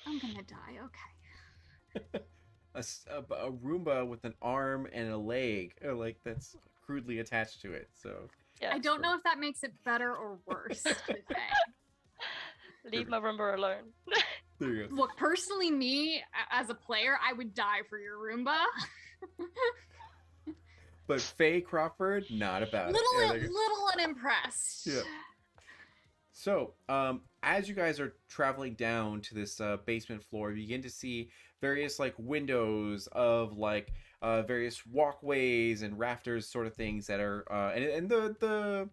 I'm gonna die. Okay. A Roomba with an arm and a leg, like that's crudely attached to it. So Yeah. I don't know if that makes it better or worse. To say. Leave my Roomba alone. there you go. Look, personally, me as a player, I would die for your Roomba. But Faye Crawford, not about it. Yeah, there you go. Little unimpressed. Yeah. So, as you guys are traveling down to this basement floor, you begin to see various like windows of like various walkways and rafters, sort of things that are and the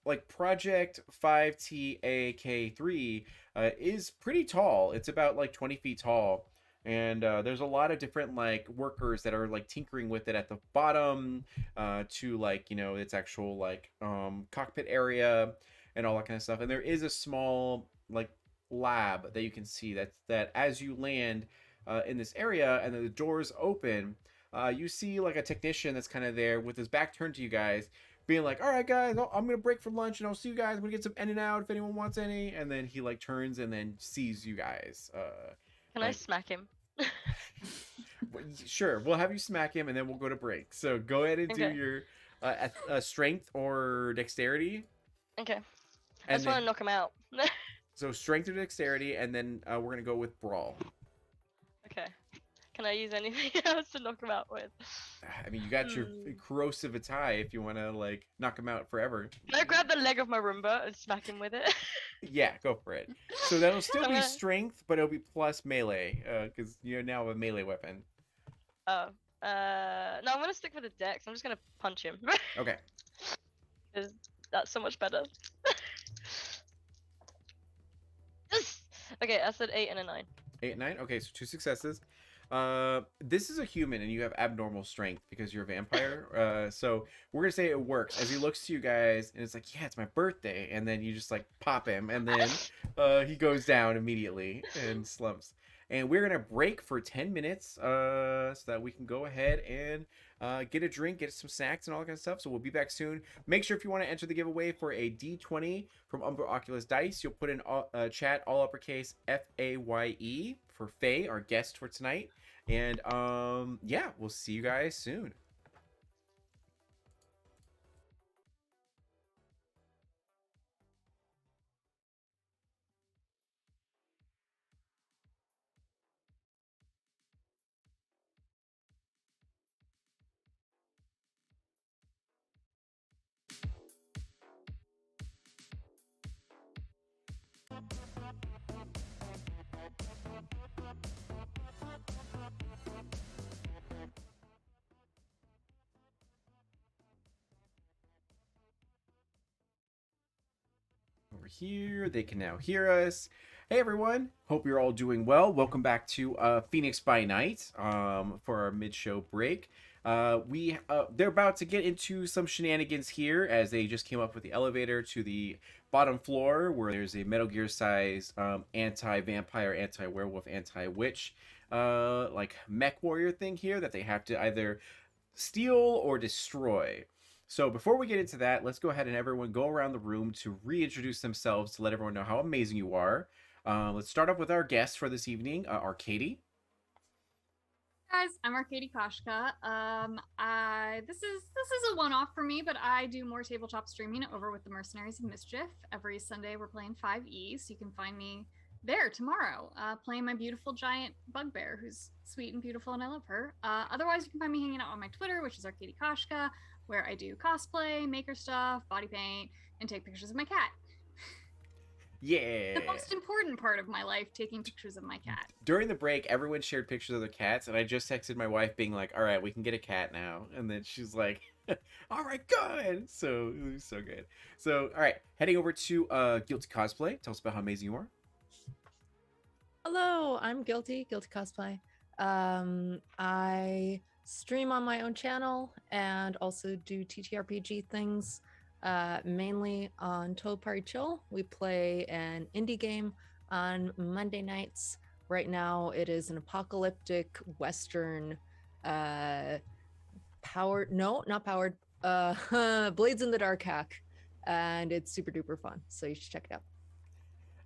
like Project 5TA-KE is pretty tall. It's about like 20 feet tall. And there's a lot of different like workers that are like tinkering with it at the bottom to like, you know, its actual like cockpit area and all that kind of stuff. And there is a small like lab that you can see that as you land in this area and then the doors open, you see like a technician that's kind of there with his back turned to you guys, being like, all right guys, I'm gonna break for lunch and I'll see you guys. I'm gonna get some in and out if anyone wants any. And then he like turns and then sees you guys. Can I smack him? Sure, we'll have you smack him and then we'll go to break. So go ahead and do your strength or dexterity. Okay. I just want to knock him out. So strength or dexterity, and then we're gonna go with brawl. Okay. Can I use anything else to knock him out with? I mean, you got your corrosive attire if you want to like knock him out forever. Can I grab the leg of my Roomba and smack him with it? Yeah, go for it. So that'll still be strength, but it'll be plus melee, because you now have a melee weapon. Oh. No, I'm gonna stick with the dex. I'm just gonna punch him. Okay. Because that's so much better. Okay, I said 8 and a 9. 8 and 9. Okay, so 2 successes. This is a human, and you have abnormal strength because you're a vampire. So we're gonna say it works. As he looks to you guys, and it's like, yeah, it's my birthday, and then you just like pop him, and then he goes down immediately and slumps. And we're gonna break for 10 minutes, so that we can go ahead and get a drink, get some snacks, and all that kind of stuff. So we'll be back soon. Make sure if you want to enter the giveaway for a D20 from Umbra Oculus Dice, you'll put in chat all uppercase FAYE for Faye, our guest for tonight. And yeah, we'll see you guys soon. Over here, they can now hear us. Hey everyone, hope you're all doing well. Welcome back to Phoenix by Night for our mid-show break. They're about to get into some shenanigans here as they just came up with the elevator to the bottom floor where there's a Metal Gear size anti-vampire, anti-werewolf, anti-witch like mech warrior thing here that they have to either steal or destroy. So before we get into that, let's go ahead and everyone go around the room to reintroduce themselves to let everyone know how amazing you are. Let's start off with our guest for this evening, Arcady. Guys, I'm Arcady Koshka. This is a one-off for me, but I do more tabletop streaming over with the Mercenaries of Mischief. Every Sunday we're playing 5E, so you can find me there tomorrow, playing my beautiful giant bugbear, who's sweet and beautiful, and I love her. Otherwise, you can find me hanging out on my Twitter, which is Arcady Koshka, where I do cosplay, maker stuff, body paint, and take pictures of my cat. Yeah. The most important part of my life, taking pictures of my cat. During the break, everyone shared pictures of their cats, and I just texted my wife being like, all right, we can get a cat now. And then she's like, all right, good. So it was so good. So, all right, heading over to Guilty Cosplay. Tell us about how amazing you are. Hello, I'm Guilty Cosplay. I stream on my own channel and also do TTRPG things, mainly on Toad Party Chill. We play an indie game on Monday nights. Right now, it is an apocalyptic Western, powered, no, not powered, Blades in the Dark hack, and it's super duper fun. So you should check it out.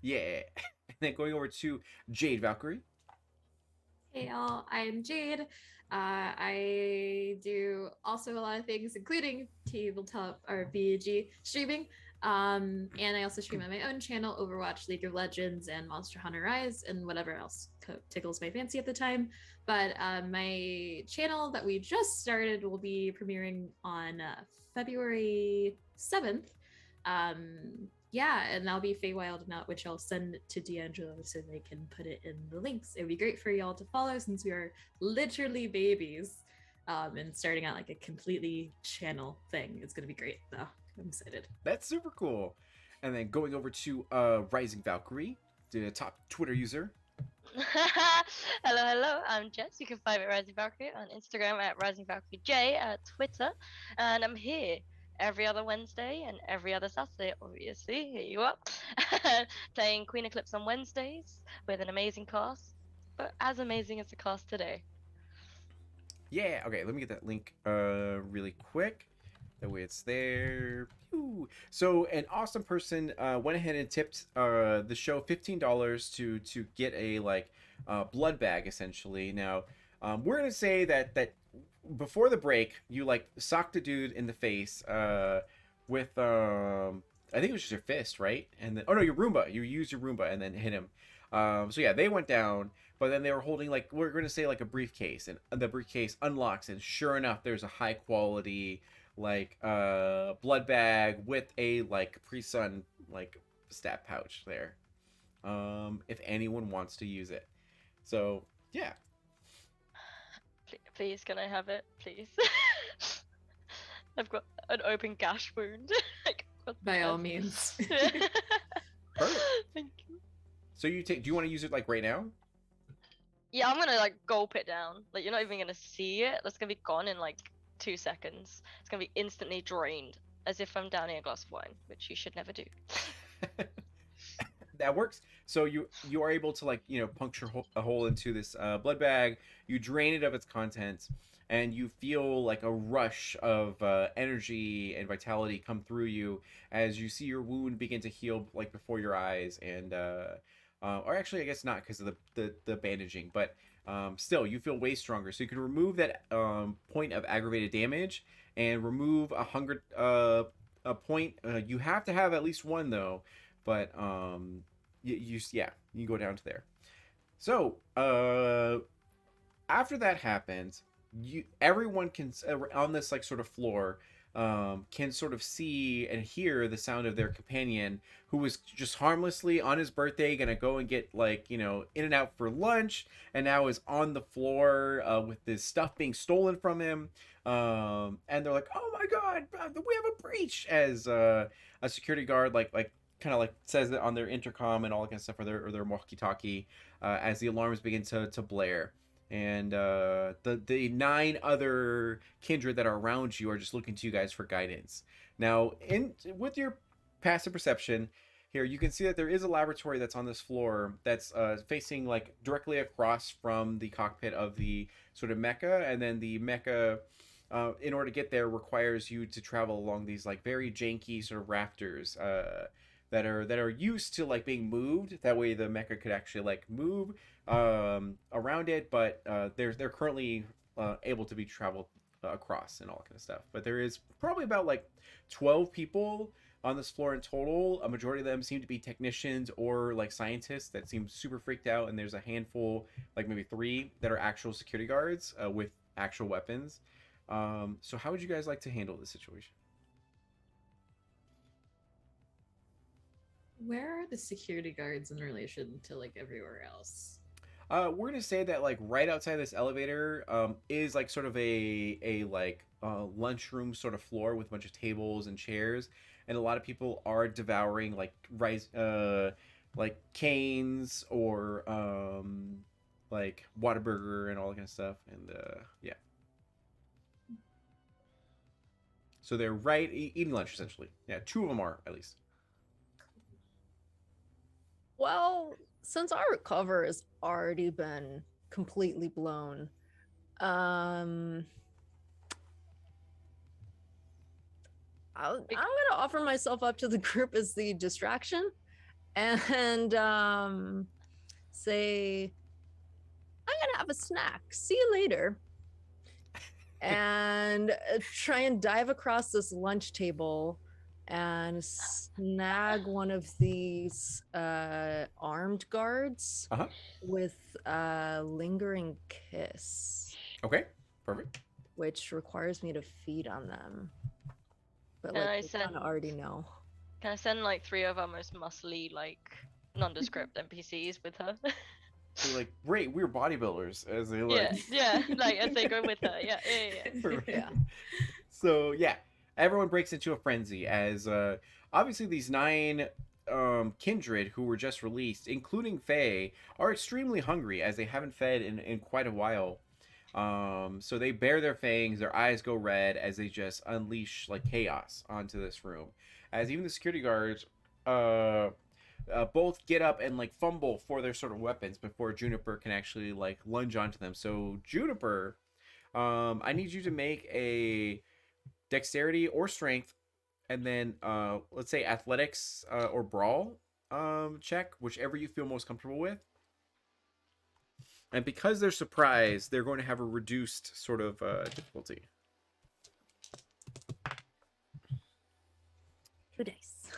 Yeah. And then going over to Jade Valkyrie. Hey y'all, I'm Jade. I do also a lot of things, including tabletop RPG streaming. And I also stream on my own channel, Overwatch, League of Legends, and Monster Hunter Rise, and whatever else tickles my fancy at the time. But my channel that we just started will be premiering on February 7th. Yeah, and that'll be Feywild Not, which I'll send to D'Angelo so they can put it in the links. It would be great for y'all to follow since we are literally babies and starting out like a completely channel thing. It's gonna be great though. I'm excited. That's super cool. And then going over to Rising Valkyrie, the top Twitter user. Hello, I'm Jess. You can find me at Rising Valkyrie on Instagram at Rising Valkyrie J at Twitter, and I'm here every other Wednesday and every other Saturday, obviously. Here you are, playing Queen Eclipse on Wednesdays with an amazing cast, but as amazing as the cast today. Yeah, okay, let me get that link really quick. That way it's there. Pew. So an awesome person went ahead and tipped the show $15 to get a blood bag essentially. Now we're gonna say that before the break you like socked a dude in the face with I think it was just your fist, right? And then your Roomba. You used your Roomba and then hit him. So yeah, they went down, but then they were holding we're gonna say a briefcase, and the briefcase unlocks, and sure enough, there's a high quality blood bag with a pre-sun stat pouch there. If anyone wants to use it, so yeah. Please, can I have it, please? I've got an open gash wound. By all means. Perfect. Thank you. So do you want to use it right now? Yeah, I'm gonna gulp it down. You're not even gonna see it. That's gonna be gone in 2 seconds. It's gonna be instantly drained, as if I'm downing a glass of wine, which you should never do. That works. So you are able to puncture a hole into this blood bag. You drain it of its contents, and you feel a rush of energy and vitality come through you as you see your wound begin to heal before your eyes. And or actually, I guess not because of the bandaging, but still you feel way stronger. So you can remove that point of aggravated damage and remove a hunger a point. You have to have at least one though, but you go down to there. So after that happens, everyone can on this sort of floor can sort of see and hear the sound of their companion, who was just harmlessly on his birthday gonna go and get in and out for lunch, and now is on the floor with this stuff being stolen from him. And they're like, oh my god, we have a breach, as a security guard kind of says it on their intercom and all that kind of stuff, or their walkie-talkie, as the alarms begin to blare. And the 9 other kindred that are around you are just looking to you guys for guidance. Now, with your passive perception here, you can see that there is a laboratory that's on this floor that's facing directly across from the cockpit of the sort of mecha, and then the mecha, in order to get there, requires you to travel along these very janky sort of rafters that are used to being moved. That way the mecha could actually move around it, but they're currently able to be traveled across and all that kind of stuff. But there is probably about 12 people on this floor in total. A majority of them seem to be technicians or scientists that seem super freaked out, and there's a handful, maybe 3, that are actual security guards with actual weapons. So how would you guys like to handle this situation? Where are the security guards in relation to like everywhere else? We're gonna say that like right outside this elevator is like sort of a like lunchroom sort of floor with a bunch of tables and chairs, and a lot of people are devouring like rice, like canes or like Whataburger and all that kind of stuff, and yeah. So they're right eating lunch essentially. Yeah, two of them are at least. Well, since our cover has already been completely blown, I'm gonna offer myself up to the group as the distraction, and say, "I'm gonna have a snack. See you later." And try and dive across this lunch table and snag one of these armed guards Uh huh. with a lingering kiss, Okay. Perfect. which requires me to feed on them. But And like, I they send- kind of already know. Can I send like 3 of our most muscly, like nondescript NPCs with her? They're like, great, we're bodybuilders as they like. Yeah, like as they go with her. Yeah. Perfect. Yeah. So yeah, everyone breaks into a frenzy as obviously these 9 kindred who were just released, including Faye, are extremely hungry as they haven't fed in quite a while. So they bare their fangs, their eyes go red as they just unleash like chaos onto this room. As even the security guards both get up and like fumble for their sort of weapons before Juniper can actually like lunge onto them. So Juniper, I need you to make a dexterity or strength, and then let's say athletics or brawl check, whichever you feel most comfortable with. And because they're surprised, they're going to have a reduced sort of difficulty. 2 dice.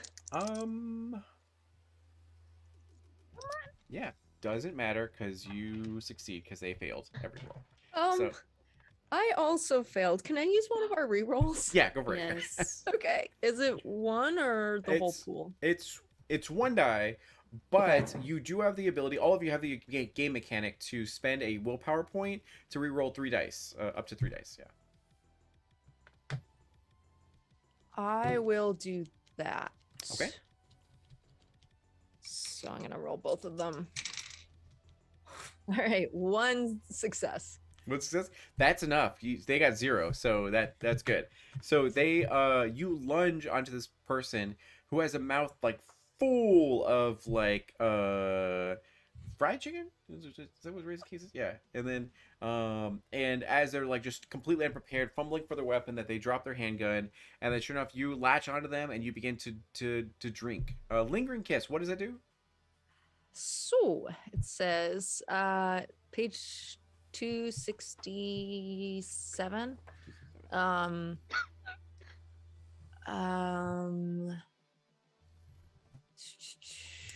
Yeah, doesn't matter because you succeed because they failed every roll. So I also failed. Can I use one of our rerolls? Yeah, go for it. Yes. Okay. Is it one or the whole pool? It's 1 die, but you do have the ability. All of you have the game mechanic to spend a willpower point to reroll 3 dice, up to 3 dice. Yeah. I will do that. Okay. So I'm gonna roll both of them. All right, 1 success. What's this? That's enough. They got 0, so that's good. So they you lunge onto this person who has a mouth like full of like fried chicken. Is that what Razor Keys is? Yeah. And then and as they're like just completely unprepared, fumbling for their weapon, that they drop their handgun, and then sure enough you latch onto them and you begin to drink. Lingering kiss. What does that do? So it says page 267.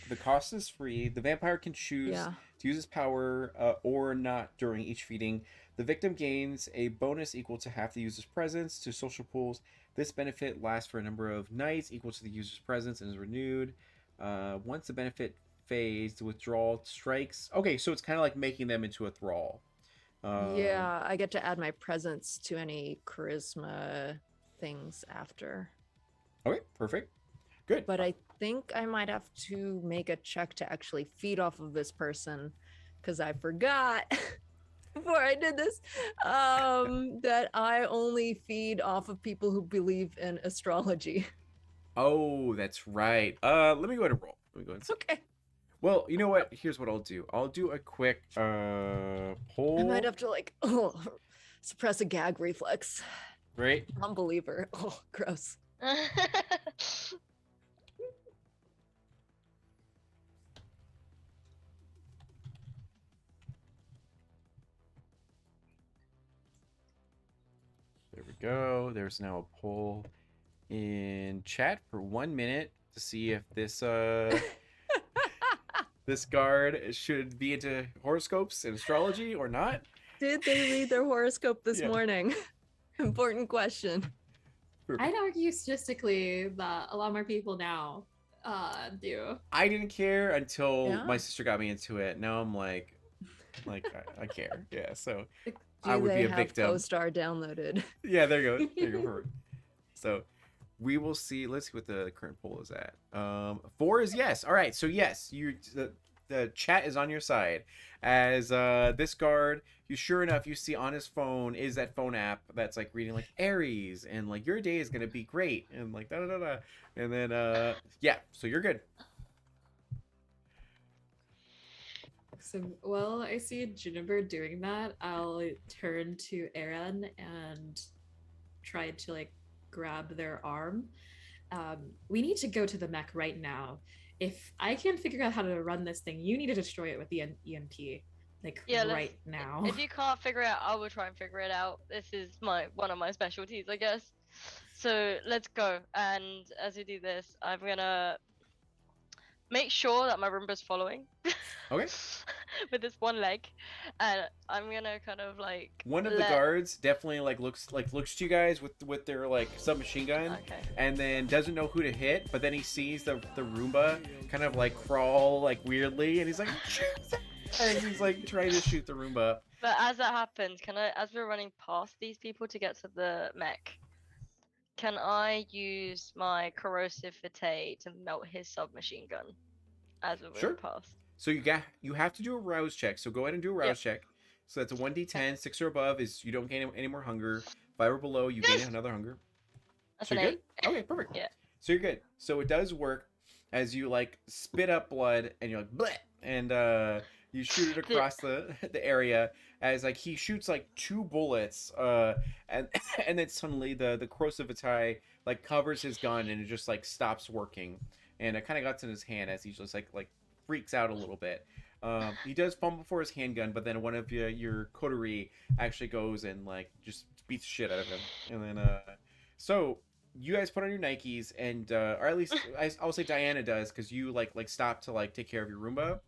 The cost is free. The vampire can choose to use his power or not during each feeding. The victim gains a bonus equal to half the user's presence to social pools. This benefit lasts for a number of nights equal to the user's presence and is renewed. Once the benefit fades, the withdrawal strikes. Okay, so it's kind of like making them into a thrall. Yeah, I get to add my presence to any charisma things after. Okay, perfect. Good. But I think I might have to make a check to actually feed off of this person because I forgot before I did this that I only feed off of people who believe in astrology. Oh, that's right. Let me go ahead and roll. Let me go ahead and see. Okay. Well, you know what? Here's what I'll do. I'll do a quick poll. I might have to like suppress a gag reflex. Right? Unbeliever. Oh, gross. There we go. There's now a poll in chat for 1 minute to see if this this guard should be into horoscopes and astrology or not. Did they read their horoscope this morning? Important question. I'd argue statistically that a lot more people now Do. I didn't care until Yeah. my sister got me into it. Now I'm like I care. Yeah, so Do I would they be a have victim. CoStar downloaded? Yeah, there you go. There you go. Perfect. So we will see. Let's see what the current poll is at. 4 is yes. All right. So yes, the chat is on your side. As this guard, sure enough, you see on his phone is that phone app that's like reading like Aries and like your day is gonna be great and like da da da da. And then yeah, so you're good. So while I see Juniper doing that, I'll turn to Aaron and try to like grab their arm. We need to go to the mech right now. If I can figure out how to run this thing, you need to destroy it with the EMP, like right now. If you can't figure it out, I will try and figure it out. This is one of my specialties, I guess. So let's go. And as we do this, I'm gonna make sure that my Roomba's following. Okay. With this one leg, and I'm gonna kind of like one of the guards definitely like looks to you guys with their like submachine gun, Okay. and then doesn't know who to hit, but then he sees the Roomba kind of like crawl like weirdly, and he's like shoot, and he's like trying to shoot the Roomba up. But as that happens, as we're running past these people to get to the mech, can I use my corrosive vitae to melt his submachine gun as we're Sure. running past? So you have to do a rouse check. So go ahead and do a rouse check. So that's a 1d10. 6 or above is you don't gain any more hunger. 5 or below, you gain another hunger. That's So an you're 8. good? Okay, perfect. Yeah. So you're good. So it does work as you like spit up blood and you're like bleh, and you shoot it across the area as like he shoots like 2 bullets and and then suddenly the corrosive vitae like covers his gun and it just like stops working, and it kind of gets in his hand as he's just like freaks out a little bit. He does fumble for his handgun, but then one of your coterie actually goes and like just beats the shit out of him. And then so you guys put on your Nikes and or at least I'll say Diana does, because you like stop to like take care of your Roomba.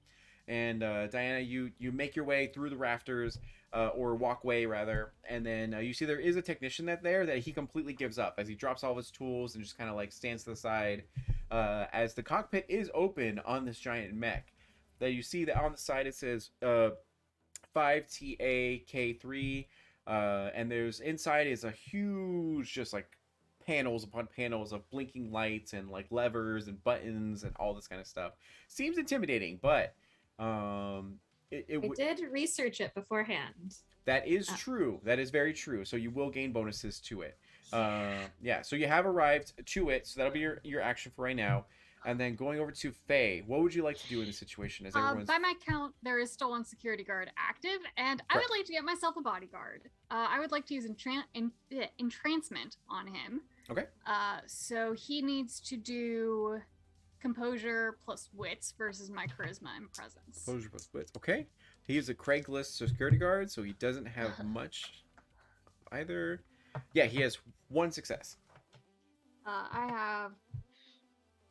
And Diana, you make your way through the rafters, or walkway rather, and then you see there is a technician that he completely gives up as he drops all of his tools and just kind of like stands to the side, as the cockpit is open on this giant mech. That you see that on the side it says 5TA-KE, and there's inside is a huge just like panels upon panels of blinking lights and like levers and buttons and all this kind of stuff. Seems intimidating, but I did research it beforehand. That is true. That is very true. So you will gain bonuses to it. Yeah. So you have arrived to it. So that'll be your action for right now. And then going over to Faye, what would you like to do in this situation? As everyone's... By my count, there is still one security guard active, and I would like to get myself a bodyguard. I would like to use entrancement on him. Okay. So he needs to do composure plus wits versus my charisma and presence. Composure plus wits. Okay. He is a Craigslist security guard, so he doesn't have much either. Yeah, he has 1 success. I have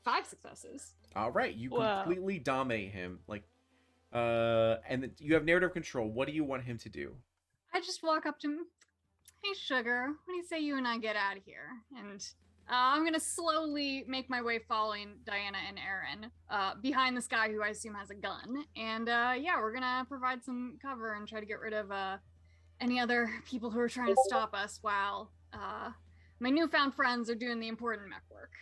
5 successes. All right, you completely dominate him. Like, and then you have narrative control. What do you want him to do? I just walk up to him. Hey, Sugar, what do you say you and I get out of here? And I'm gonna slowly make my way following Diana and Aaron behind this guy who I assume has a gun. And yeah, we're gonna provide some cover and try to get rid of any other people who are trying to stop us while my newfound friends are doing the important mech work.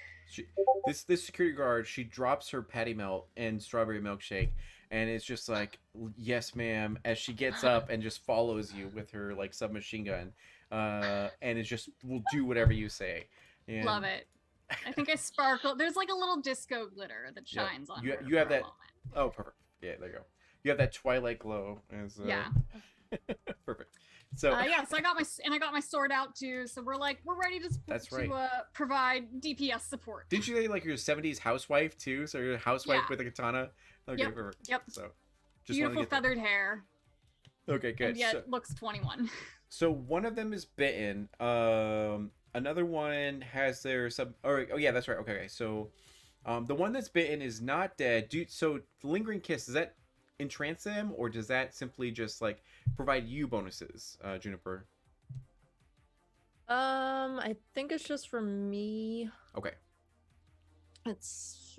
This security guard, she drops her patty melt and strawberry milkshake, and it's just like, yes ma'am, as she gets up and just follows you with her like submachine gun, and it just will do whatever you say. And love it. I think I sparkle. There's like a little disco glitter that shines on her. You have that. Oh, perfect. Yeah, there you go. You have that twilight glow. Yeah. Perfect. So yeah, so I got my sword out too. So we're ready to provide DPS support. Didn't you say like your 70s housewife too? So you're a housewife with a katana. Okay, yep. Perfect. Yep. So just beautiful feathered hair. Okay, good. And yet looks 21. So one of them is bitten. Another one has their oh yeah, that's right. Okay. So the one that's bitten is not dead. So the lingering kiss, does that entrance them, or does that simply just like provide you bonuses, Juniper? I think it's just for me. Okay. It's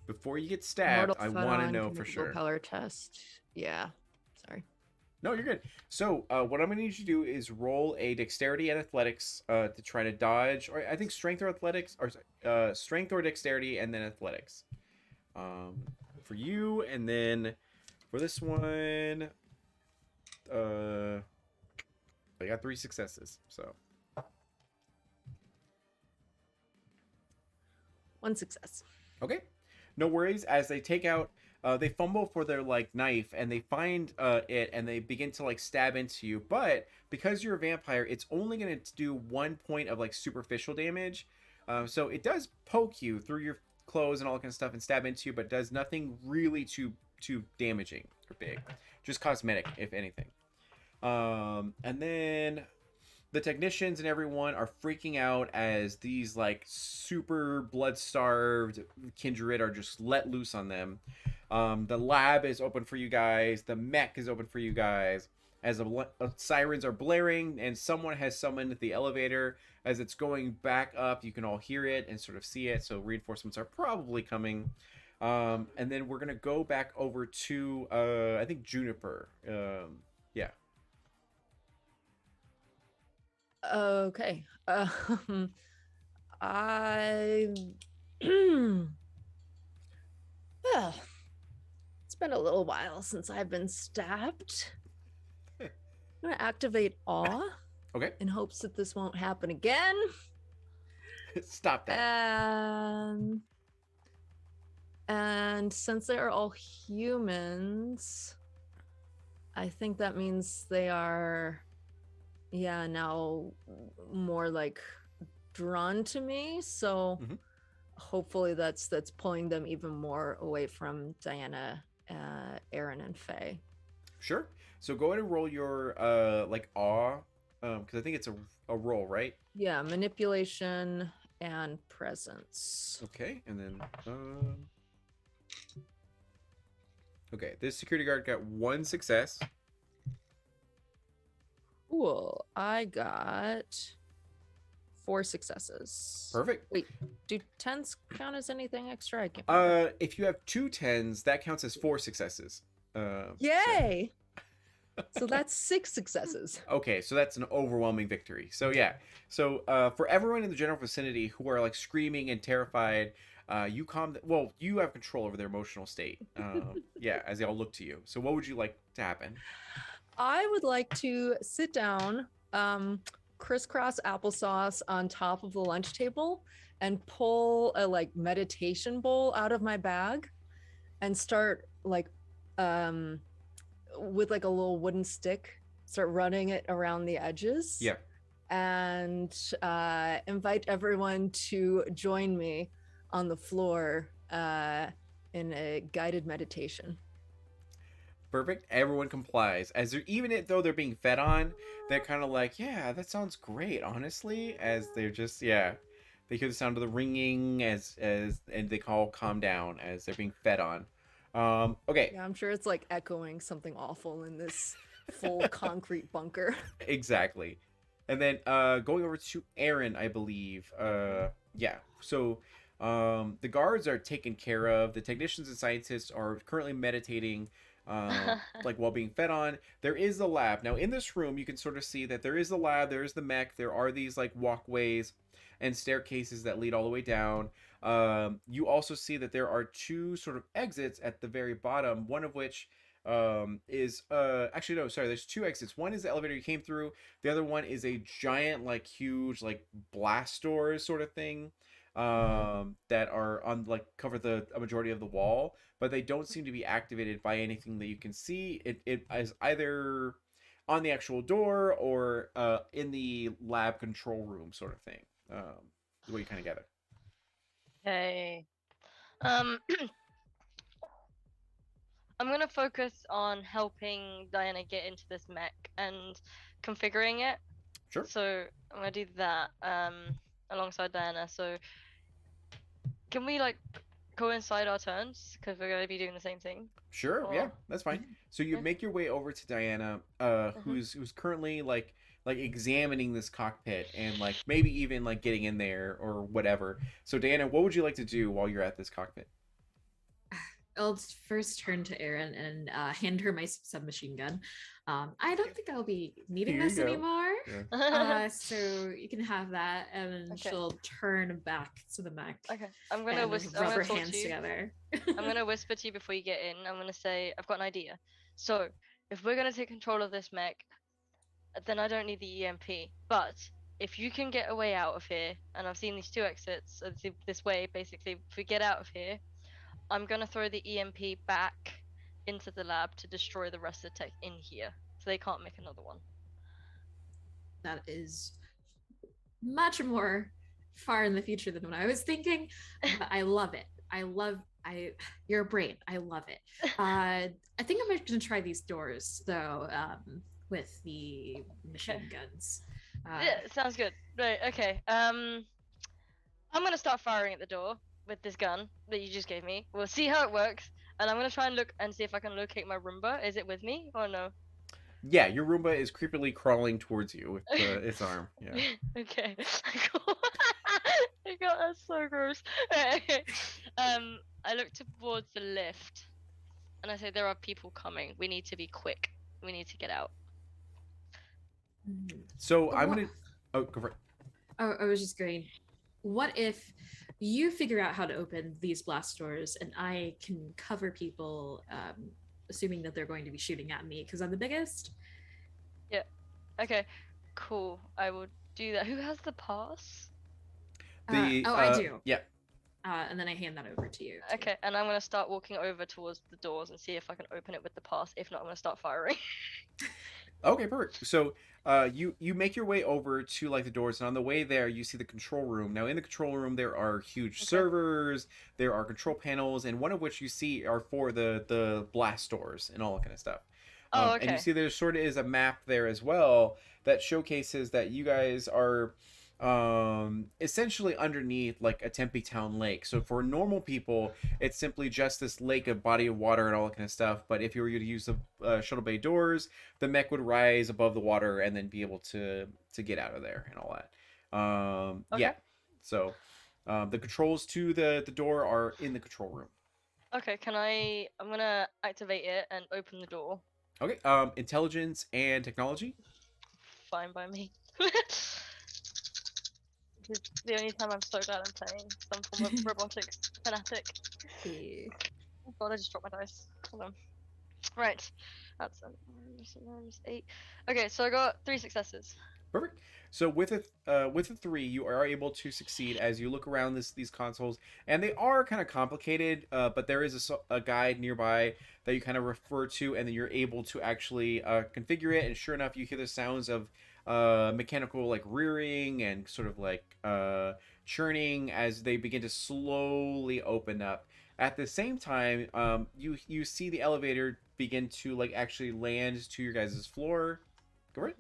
Before you get stabbed, mortal I fun want to on, know can for make a sure. willpower test. Yeah. Sorry. No, you're good. So, what I'm going to need you to do is roll a dexterity and athletics to try to dodge, or I think strength or athletics, or strength or dexterity, and then athletics. For you, and then for this one, I got 3 successes. So, 1 success. okay, no worries. As they take out, they fumble for their like knife, and they find it, and they begin to like stab into you. But because you're a vampire, it's only going to do 1 point of like superficial damage. So it does poke you through your clothes and all that kind of stuff, and stab into you, but does nothing really too damaging or big. Just cosmetic, if anything. And then the technicians and everyone are freaking out as these like super blood-starved kindred are just let loose on them. The lab is open for you guys. The mech is open for you guys. As sirens are blaring, and someone has summoned the elevator. As it's going back up, you can all hear it and sort of see it. So reinforcements are probably coming. And then we're gonna go back over to I think Juniper. Yeah. Okay. I. Well, it's been a little while since I've been stabbed. I'm gonna activate awe Okay. in hopes that this won't happen again. Stop that. And since they are all humans, I think that means they are, yeah, now more like drawn to me. So Mhm. hopefully that's pulling them even more away from Diana, Aaron, and Faye. Sure. So go ahead and roll your like awe, because I think it's a roll, right? Yeah, manipulation and presence. Okay, and then okay, this security guard got 1 success. Cool. I got 4 successes. Perfect. Wait, do 10s count as anything extra? I can't remember. If you have 2 10s, that counts as 4 successes. Yay! So that's 6 successes. Okay, so that's an overwhelming victory. So yeah, so for everyone in the general vicinity who are like screaming and terrified, you you have control over their emotional state. Yeah, as they all look to you. So what would you like to happen? I would like to sit down, crisscross applesauce on top of the lunch table, and pull a like meditation bowl out of my bag, and start like with like a little wooden stick, start running it around the edges. Yeah. And invite everyone to join me on the floor in a guided meditation. Perfect. Everyone complies. As they're though they're being fed on, they're kind of like, yeah, that sounds great, honestly. As they're just they hear the sound of the ringing and they call calm down as they're being fed on. Okay. Yeah, I'm sure it's like echoing something awful in this full concrete bunker. Exactly. And then going over to Aaron, I believe. Yeah. So the guards are taken care of. The technicians and scientists are currently meditating, like while being fed on. There is the lab. Now in this room, you can sort of see that there is the lab, there is the mech, there are these like walkways and staircases that lead all the way down. You also see that there are 2 sort of exits at the very bottom, one of which is actually no, sorry, there's 2 exits. One is the elevator you came through, the other one is a giant like huge like blast doors sort of thing that are on like cover a majority of the wall, but they don't seem to be activated by anything that you can see. It is either on the actual door or in the lab control room sort of thing. The way you kind of gather. Okay. I'm gonna focus on helping Diana get into this mech and configuring it. Sure. So I'm gonna do that alongside Diana. So can we like coincide our turns because we're gonna be doing the same thing? Sure, yeah, Or- that's fine. So you Yeah. make your way over to Diana, who's currently like like examining this cockpit and like maybe even like getting in there or whatever. So Diana, what would you like to do while you're at this cockpit? I'll first turn to Erin and hand her my submachine gun. I don't think I'll be needing Here you this go. anymore. Yeah. So you can have that, and then Okay. she'll turn back to the mech Okay, I'm gonna and whisper. rub I'm her gonna talk hands to you. together. I'm gonna whisper to you before you get in. I'm gonna say I've got an idea. So if we're gonna take control of this mech, then I don't need the EMP. But if you can get a way out of here, and I've seen these two exits, this way basically. If we get out of here, I'm gonna throw the EMP back into the lab to destroy the rest of the tech in here, so they can't make another one. That is much more far in the future than what I was thinking, but I love it. Your brain. I love it. I think I'm going to try these doors though, with the machine guns. Yeah, sounds good. Right. Okay. I'm gonna start firing at the door with this gun that you just gave me. We'll see how it works, and I'm gonna try and look and see if I can locate my Roomba. Is it with me or no? Yeah, your Roomba is creepily crawling towards you with its arm. Yeah. Okay. God, that's so gross. Okay. I look towards the lift, and I say there are people coming. We need to be quick. We need to get out. So I'm gonna. Oh, go for it. Oh, I was just going. What if you figure out how to open these blast doors, and I can cover people, assuming that they're going to be shooting at me because I'm the biggest? Yeah. Okay. Cool. I will do that. Who has the pass? I do. Yeah. And then I hand that over to you. too. Okay, and I'm gonna start walking over towards the doors and see if I can open it with the pass. If not, I'm gonna start firing. Okay, perfect. So, you make your way over to like the doors, and on the way there, you see the control room. Now, in the control room, there are huge Okay. servers, there are control panels, and one of which you see are for the blast doors and all that kind of stuff. Oh, And you okay. see there sort of is a map there as well that showcases that you guys are essentially underneath like a Tempe Town lake. So for normal people, it's simply just this lake, a body of water, and all that kind of stuff. But if you were to use the shuttle bay doors, the mech would rise above the water and then be able to get out of there and all that. Okay. Yeah. So the controls to the door are in the control room. Okay, I'm gonna activate it and open the door. Okay. Intelligence and technology. Fine by me. This is the only time I'm so glad I'm playing some form of robotics fanatic. Okay. Oh god, I just dropped my dice. Hold on. Right. That's 8. Okay, so I got 3 successes. Perfect. So with a 3, you are able to succeed as you look around these consoles, and they are kind of complicated. But there is a guide nearby that you kind of refer to, and then you're able to actually configure it. And sure enough, you hear the sounds of mechanical like rearing and sort of like churning as they begin to slowly open up. At the same time, you see the elevator begin to like actually land to your guys' floor. Go right.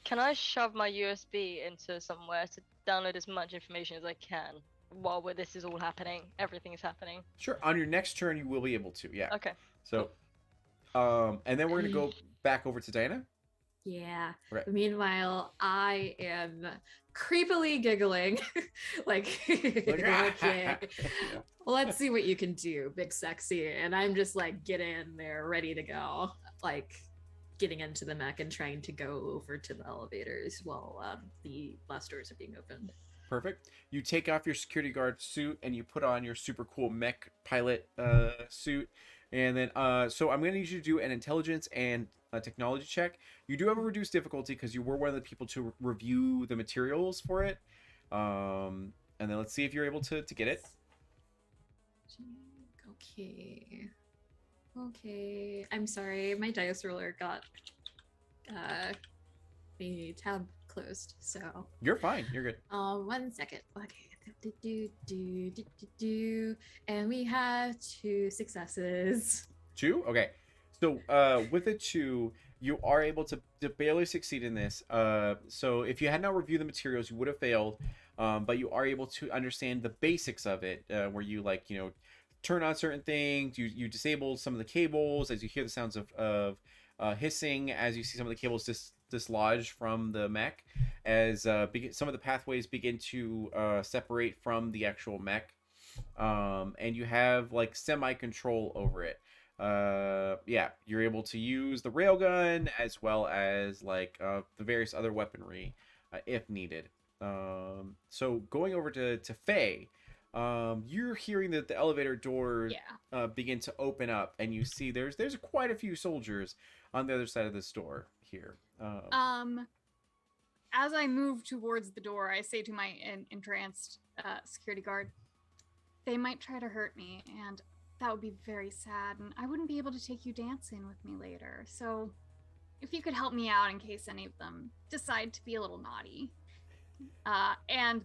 Can I shove my USB into somewhere to download as much information as I can while this is all happening? Everything is happening. Sure. On your next turn, you will be able to. Yeah. Okay. So, and then we're gonna go back over to Diana. Yeah. Right. Meanwhile, I am creepily giggling, like, okay, Yeah. let's see what you can do, big sexy. And I'm just like, get in there, ready to go, like getting into the mech and trying to go over to the elevators while the blast doors are being opened. Perfect. You take off your security guard suit and you put on your super cool mech pilot suit, and then so I'm gonna need you to do an intelligence and a technology check. You do have a reduced difficulty because you were one of the people to review the materials for it. And then let's see if you're able to get it. Okay. I'm sorry, my dice roller got the tab closed, so You're fine. You're good. 1 second. Okay. And we have 2 successes. 2? Okay. So with a 2, you are able to barely succeed in this. So if you had not reviewed the materials, you would have failed. But you are able to understand the basics of it, where you like, turn on certain things. You disable some of the cables as you hear the sounds of hissing, as you see some of the cables just dislodge from the mech as some of the pathways begin to separate from the actual mech, and you have like semi control over it. Yeah, you're able to use the railgun as well as like the various other weaponry if needed. So going over to Faye, you're hearing that the elevator door Yeah. begin to open up, and you see there's quite a few soldiers on the other side of this door here. As I move towards the door, I say to my entranced security guard, they might try to hurt me, and that would be very sad, and I wouldn't be able to take you dancing with me later. So if you could help me out in case any of them decide to be a little naughty. And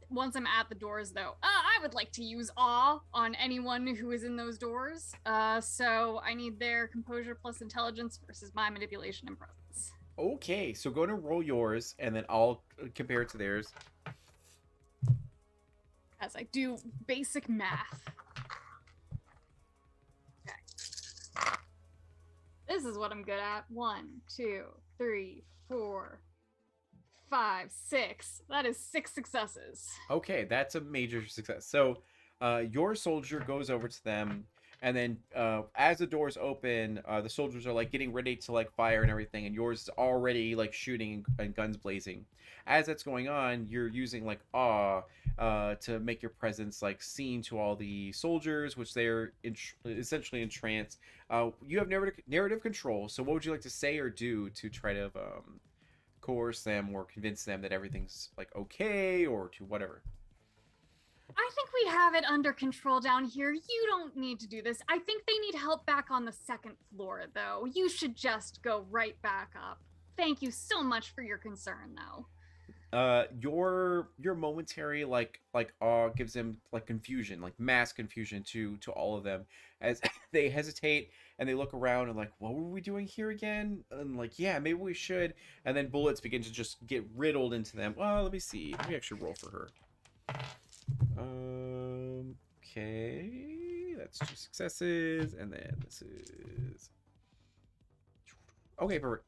once I'm at the doors, though, I would like to use awe on anyone who is in those doors. So I need their composure plus intelligence versus my manipulation and presence. Okay, so go to roll yours, and then I'll compare it to theirs. As I do basic math. Okay. This is what I'm good at. 1, 2, 3, 4, 5, 6. That is 6 successes. Okay, that's a major success. So your soldier goes over to them, and then as the doors open, the soldiers are like getting ready to like fire and everything, and yours is already like shooting and guns blazing. As that's going on, you're using like awe to make your presence like seen to all the soldiers, which they're essentially entranced. You have narrative control, so what would you like to say or do to try to coerce them or convince them that everything's like okay, or to whatever? I think we have it under control down here. You don't need to do this. I think they need help back on the 2nd floor, though. You should just go right back up. Thank you so much for your concern, though. Your momentary like awe gives them like confusion, like mass confusion to all of them as they hesitate and they look around and like, what were we doing here again? And like, yeah, maybe we should. And then bullets begin to just get riddled into them. Well, let me see. Let me actually roll for her. Okay, that's 2 successes, and then this is okay, perfect.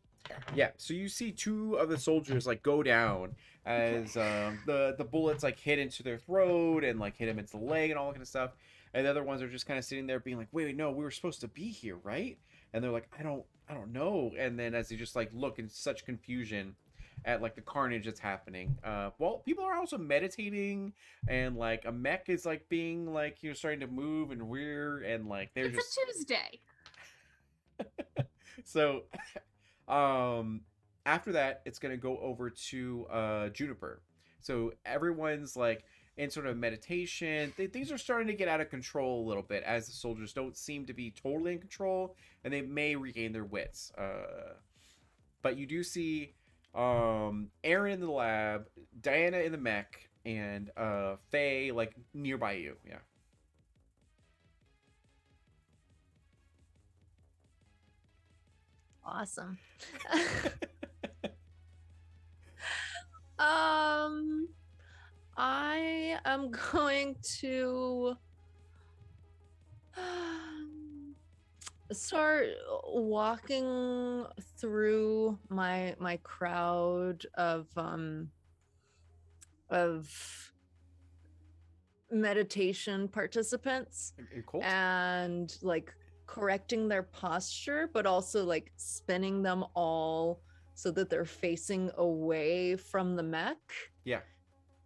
Yeah, so you see 2 of the soldiers like go down as the bullets like hit into their throat and like hit them into the leg and all that kind of stuff, and the other ones are just kind of sitting there being like, wait, no, we were supposed to be here, right? And they're like, I don't know. And then as they just like look in such confusion at like the carnage that's happening, well, people are also meditating, and like a mech is like being like, you know, starting to move and weird, and like they're It's just a Tuesday. so after that it's gonna go over to Juniper. So everyone's like in sort of meditation. Things are starting to get out of control a little bit as the soldiers don't seem to be totally in control, and they may regain their wits. But you do see Aaron in the lab, Diana in the mech, and Faye like nearby you. Yeah. Awesome. I am going to start walking through my crowd of meditation participants Cool. and like correcting their posture, but also like spinning them all so that they're facing away from the mech. Yeah.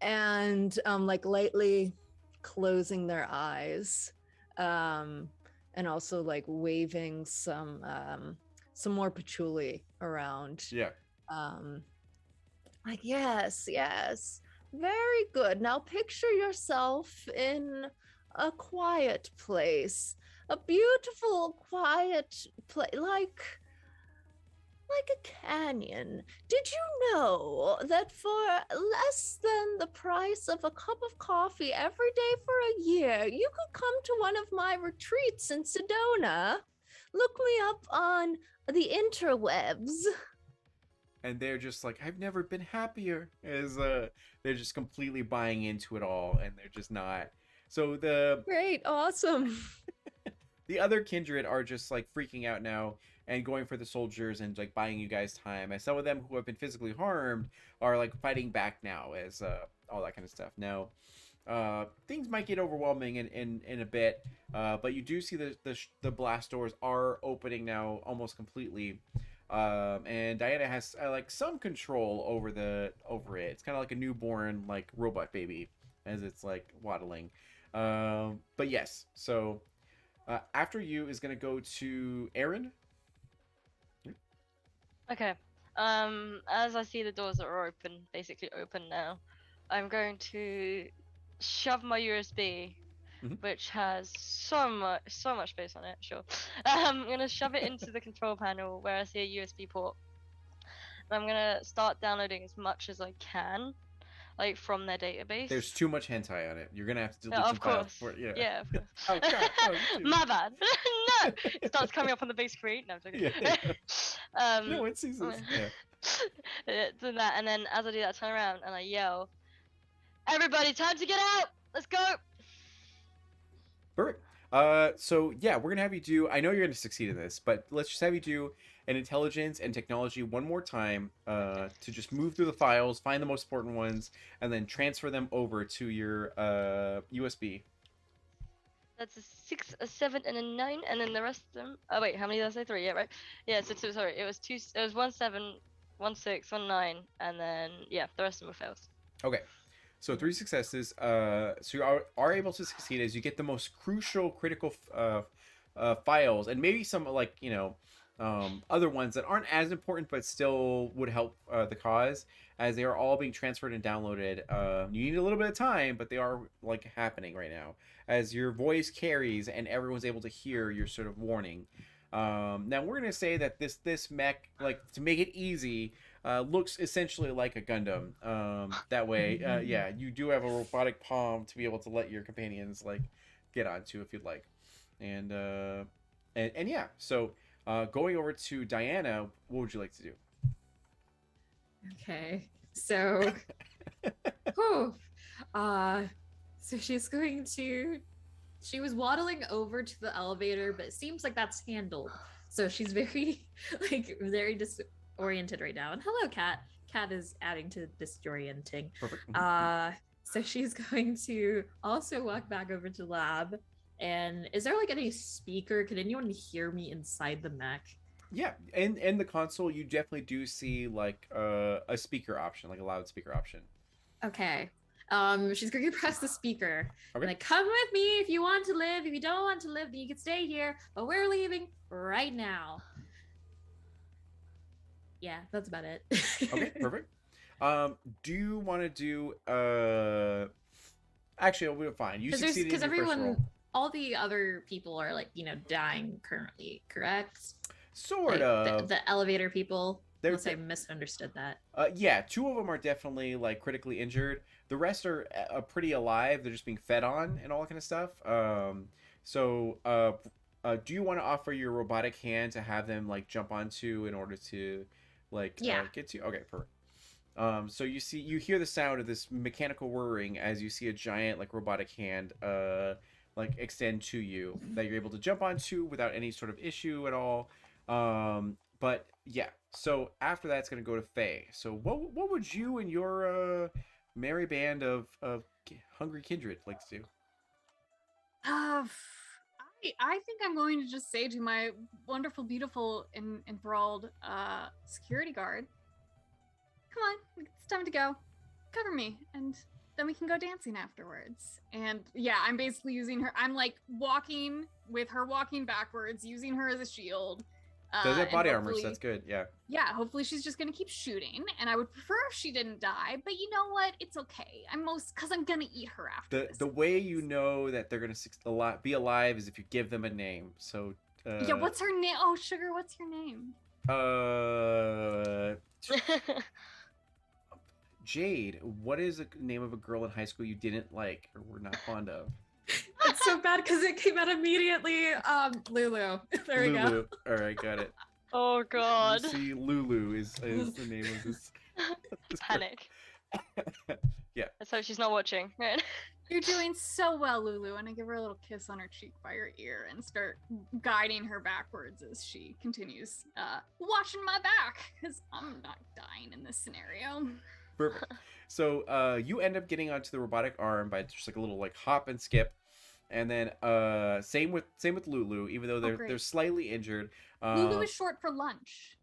And like lightly closing their eyes, and also like waving some more patchouli around. Yeah. Like, yes, very good. Now picture yourself in a quiet place, a beautiful quiet place, like a canyon. Did you know that for less than the price of a cup of coffee every day for a year, you could come to one of my retreats in Sedona? Look me up on the interwebs. And they're just like, I've never been happier, as they're just completely buying into it all, and they're just not. So Great, awesome. the other kindred are just like freaking out now and going for the soldiers and like buying you guys time. And some of them who have been physically harmed are like fighting back now as all that kind of stuff. Now, things might get overwhelming in a bit, but you do see the blast doors are opening now almost completely. And Diana has like some control over it. It's kind of like a newborn like robot baby as it's like waddling. But yes, so after you is gonna go to Aaron. Okay. As I see the doors that are open, basically open now, I'm going to shove my USB, which has so much space on it. Sure. I'm gonna shove it into the control panel where I see a USB port. And I'm gonna start downloading as much as I can, like from their database. There's too much hentai on it. You're gonna have to delete of some files. course. Yeah. Yeah, of course. Oh god. Oh, you too. My bad. No, it starts coming up on the big screen. No, I'm joking. Yeah. No one sees this. Yeah. Do that, and then as I do that, I turn around and I yell, "Everybody, time to get out! Let's go!" Perfect. So yeah, we're gonna have you do. I know you're gonna succeed in this, but let's just have you do an intelligence and technology one more time. To just move through the files, find the most important ones, and then transfer them over to your USB. That's a 6, a 7, and a 9, and then the rest of them. Oh wait, how many did I say? 3. Yeah, right. Yeah, so 2. Sorry, it was 2. It was 1 7, 1 6, 1 9, and then yeah, the rest of them were fails. Okay. So 3 successes. So you are able to succeed as you get the most crucial, critical files, and maybe some like other ones that aren't as important but still would help the cause, as they are all being transferred and downloaded. You need a little bit of time, but they are like happening right now as your voice carries and everyone's able to hear your sort of warning. Now we're gonna say that this mech, like to make it easy, looks essentially like a Gundam. That way, yeah, you do have a robotic palm to be able to let your companions like get onto if you'd like, and yeah. So going over to Diana, what would you like to do? Okay, so, whew, so she's going to. She was waddling over to the elevator, but it seems like that's handled. So she's very, very disoriented right now. And hello, Cat. Cat is adding to disorienting. Perfect. So she's going to also walk back over to lab. And is there like any speaker? Can anyone hear me inside the mech? Yeah, in the console, you definitely do see like a speaker option, like a loudspeaker option. Okay. She's going to press the speaker. Okay. Like, come with me if you want to live. If you don't want to live, then you can stay here. But we're leaving right now. Yeah, that's about it. Okay, perfect. Do you want to do Actually, it'll be fine. You succeeded Because in your first roll. everyone, all the other people are like, dying currently, correct? Sort Like, of. the elevator people. They're- Unless I misunderstood that. Yeah, 2 of them are definitely like critically injured. The rest are pretty alive. They're just being fed on and all that kind of stuff. Do you want to offer your robotic hand to have them like jump onto in order to like get to? Okay, perfect. So you hear the sound of this mechanical whirring as you see a giant like robotic hand like extend to you that you're able to jump onto without any sort of issue at all. But yeah, so after that, it's gonna go to Faye. So what would you and your merry band of hungry kindred like to do? I think I'm going to just say to my wonderful, beautiful, enthralled security guard, "Come on, it's time to go. Cover me, and then we can go dancing afterwards." And yeah, I'm basically using her. I'm like walking with her, walking backwards, using her as a shield. Does have and body armor, so hopefully- that's good. Yeah. Yeah, hopefully she's gonna keep shooting, and I would prefer if she didn't die. But you know what? It's okay. Because I'm gonna eat her after this. The way you know that they're gonna be alive is if you give them a name. So. Yeah, what's her name? Oh, Sugar, what's your name? Jade. What is the name of a girl in high school you didn't like or were not fond of? It's so bad because it came out immediately. Lulu. There we go. Lulu. All right, got it. Oh god. You see, Lulu is the name of this. Panic. Yeah. Let's hope she's not watching. Right? You're doing so well, Lulu. And I give her a little kiss on her cheek by her ear and start guiding her backwards as she continues watching my back because I'm not dying in this scenario. Perfect. So you end up getting onto the robotic arm by just like a little like hop and skip. And then same with Lulu, even though they're slightly injured. Lulu is short for lunch.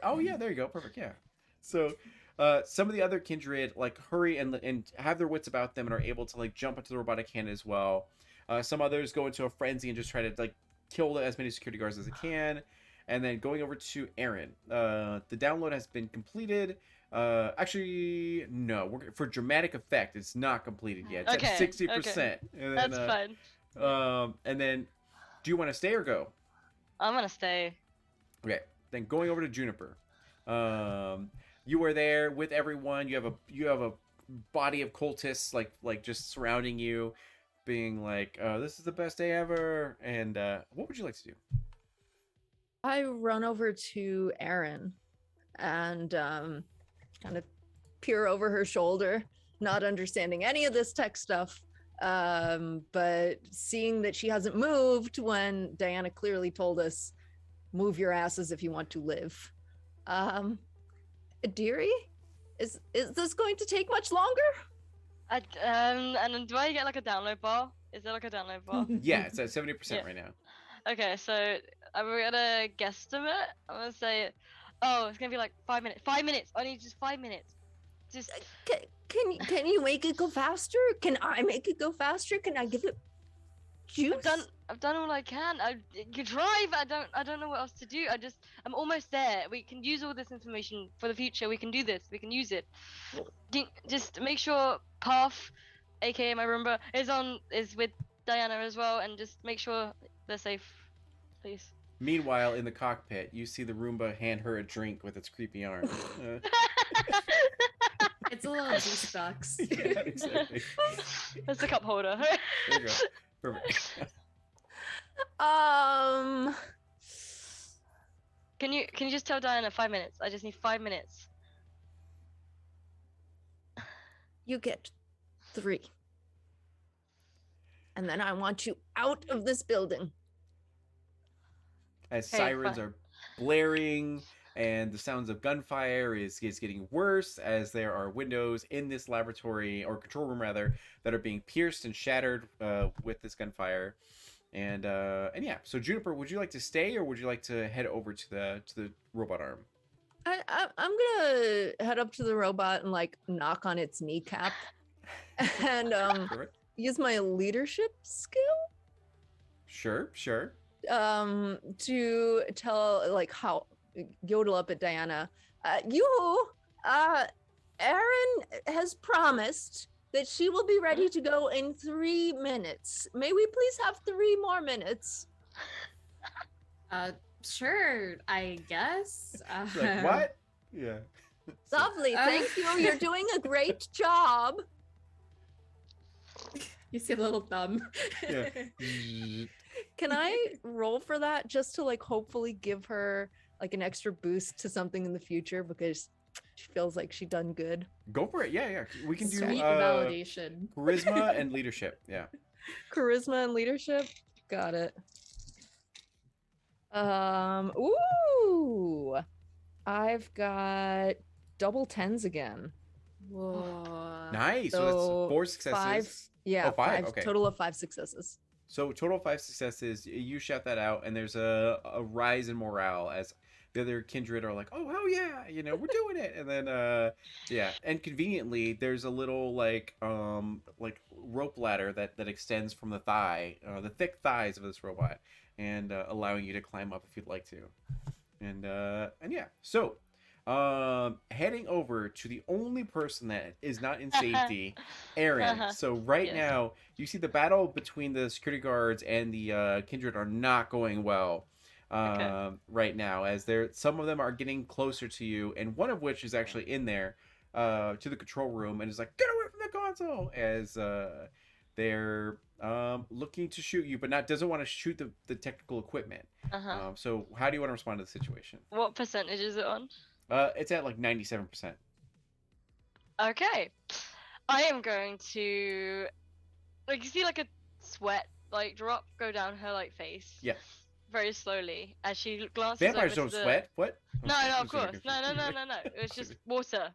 Oh yeah, there you go. Perfect. Yeah. So some of the other kindred like hurry and have their wits about them and are able to like jump into the robotic hand as well. Some others go into a frenzy and just try to like kill as many security guards as they can. And then going over to Aaron. The download has been completed. Actually, no. For dramatic effect, it's not completed yet. It's at 60%. Okay. And then, That's fine. And then, do you want to stay or go? I'm gonna stay. Okay. Then going over to Juniper. You are there with everyone. You have a body of cultists like just surrounding you, being like, "This is the best day ever." And what would you like to do? I run over to Erin and kind of peer over her shoulder, not understanding any of this tech stuff, but seeing that she hasn't moved when Diana clearly told us, "Move your asses if you want to live." Dearie, is this going to take much longer? And then do I get like a download bar? Is there like a download bar? Yeah, it's at 70% right now. Okay, so I'm gonna guesstimate. I'm gonna say, oh, it's gonna be like 5 minutes. 5 minutes. I need just 5 minutes. Just Can you make it go faster? Can I make it go faster? Can I give it juice? I've done all I can. You drive. I don't know what else to do. I'm almost there. We can use all this information for the future. We can do this. We can use it. Just make sure Path, aka my Roomba, is with Diana as well, and just make sure they're safe, please. Meanwhile, in the cockpit, you see the Roomba hand her a drink with its creepy arm. It's a little juice box. Yeah, exactly. That's the cup holder. There you go. Perfect. Can you just tell Diana 5 minutes? I just need 5 minutes. You get 3. And then I want you out of this building. As Hey, sirens fine. are blaring and the sounds of gunfire is getting worse as there are windows in this laboratory or control room rather that are being pierced and shattered with this gunfire. And yeah, so Juniper, would you like to stay or would you like to head over to the robot arm? I'm gonna head up to the robot and like knock on its kneecap and Perfect. use my leadership skill Sure. to tell like how yodel up at Diana. Erin has promised that she will be ready to go in 3 minutes. May we please have 3 more minutes? Sure, I guess. Like what? Yeah. Lovely, thank you. You're doing a great job. You see a little thumb. Yeah. Can I roll for that just to like hopefully give her like an extra boost to something in the future because she feels like she done good? Go for it. Yeah. We can do Sweet validation. charisma and leadership. Yeah. Charisma and leadership. Got it. Ooh. I've got double 10s again. Whoa. Nice. So that's 4 successes. 5. Yeah, Oh, 5, okay. Total of 5 successes. So total 5 successes. You shout that out, and there's a rise in morale as the other kindred are like, "Oh hell yeah, we're doing it!" And then yeah, and conveniently there's a little like rope ladder that extends from the thick thighs of this robot, and allowing you to climb up if you'd like to. And yeah, so heading over to the only person that is not in safety, Aaron. So right now you see the battle between the security guards and the kindred are not going well right now, as some of them are getting closer to you, and one of which is actually in there to the control room and is like, "Get away from the console," as they're looking to shoot you, but doesn't want to shoot the technical equipment. So how do you want to respond to the situation? What percentage is it on? It's at like 97%. Okay. I am going to like you see like a sweat like drop go down her like face. Yeah. Very slowly as she glances Vampires over don't to the... sweat. What? No, I'm no, of sorry, course. No. It was just water.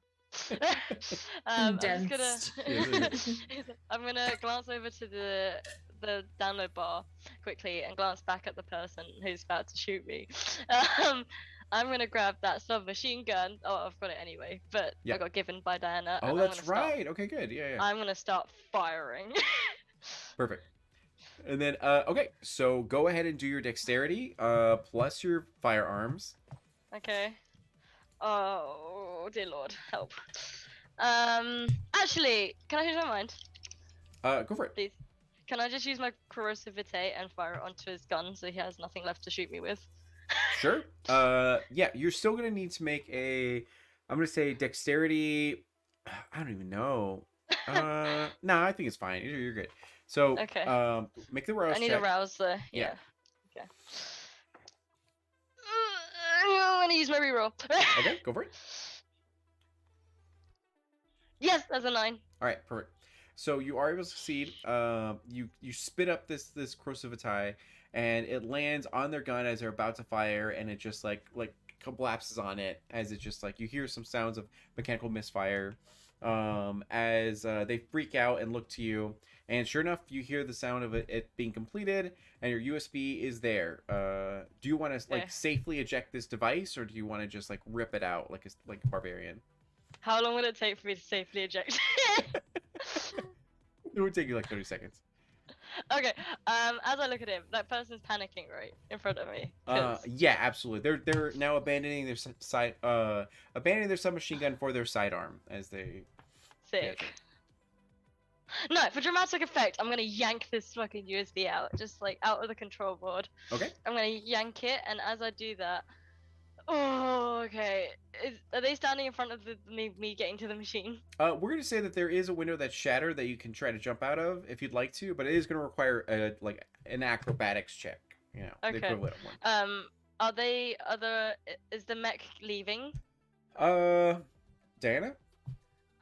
I'm just gonna Condensed. I'm gonna glance over to the download bar quickly and glance back at the person who's about to shoot me. Um, I'm gonna grab that submachine gun. Oh, I've got it anyway, but Yeah. I got given by Diana. Oh, and that's right. Okay, good. Yeah. I'm gonna start firing. Perfect. And then, okay, so go ahead and do your dexterity, plus your firearms. Okay. Oh dear Lord, help. Actually, can I change my mind, Go for it. please? Can I just use my corrosivite and fire it onto his gun so he has nothing left to shoot me with? Sure. Yeah, you're still gonna need to make I'm gonna say dexterity. I don't even know. No, I think it's fine. You're good. So, Okay. make the rouse I need check. a rouse there. Yeah. Okay. I'm gonna use my reroll. Okay, go for it. Yes, that's a 9. All right, perfect. So you are able to succeed. You spit up this corrosive vitae, and it lands on their gun as they're about to fire, and it just like collapses on it as it just like you hear some sounds of mechanical misfire, as they freak out and look to you, and sure enough, you hear the sound of it being completed, and your USB is there. Do you want to Okay. like safely eject this device, or do you want to just like rip it out like a barbarian? How long will it take for me to safely eject? It would take you like 30 seconds. Okay. As I look at him, that person's panicking right in front of me. 'cause- Yeah, absolutely. They're now abandoning their abandoning their submachine gun for their sidearm as they. Sick. No, for dramatic effect, I'm gonna yank this fucking USB out, just like out of the control board. Okay. I'm gonna yank it, and as I do that, oh, okay. Are they standing in front of me getting to the machine? We're gonna say that there is a window that's shattered that you can try to jump out of if you'd like to, but it is gonna require an acrobatics check. You know, the Okay. equivalent of one. Is the mech leaving? Diana.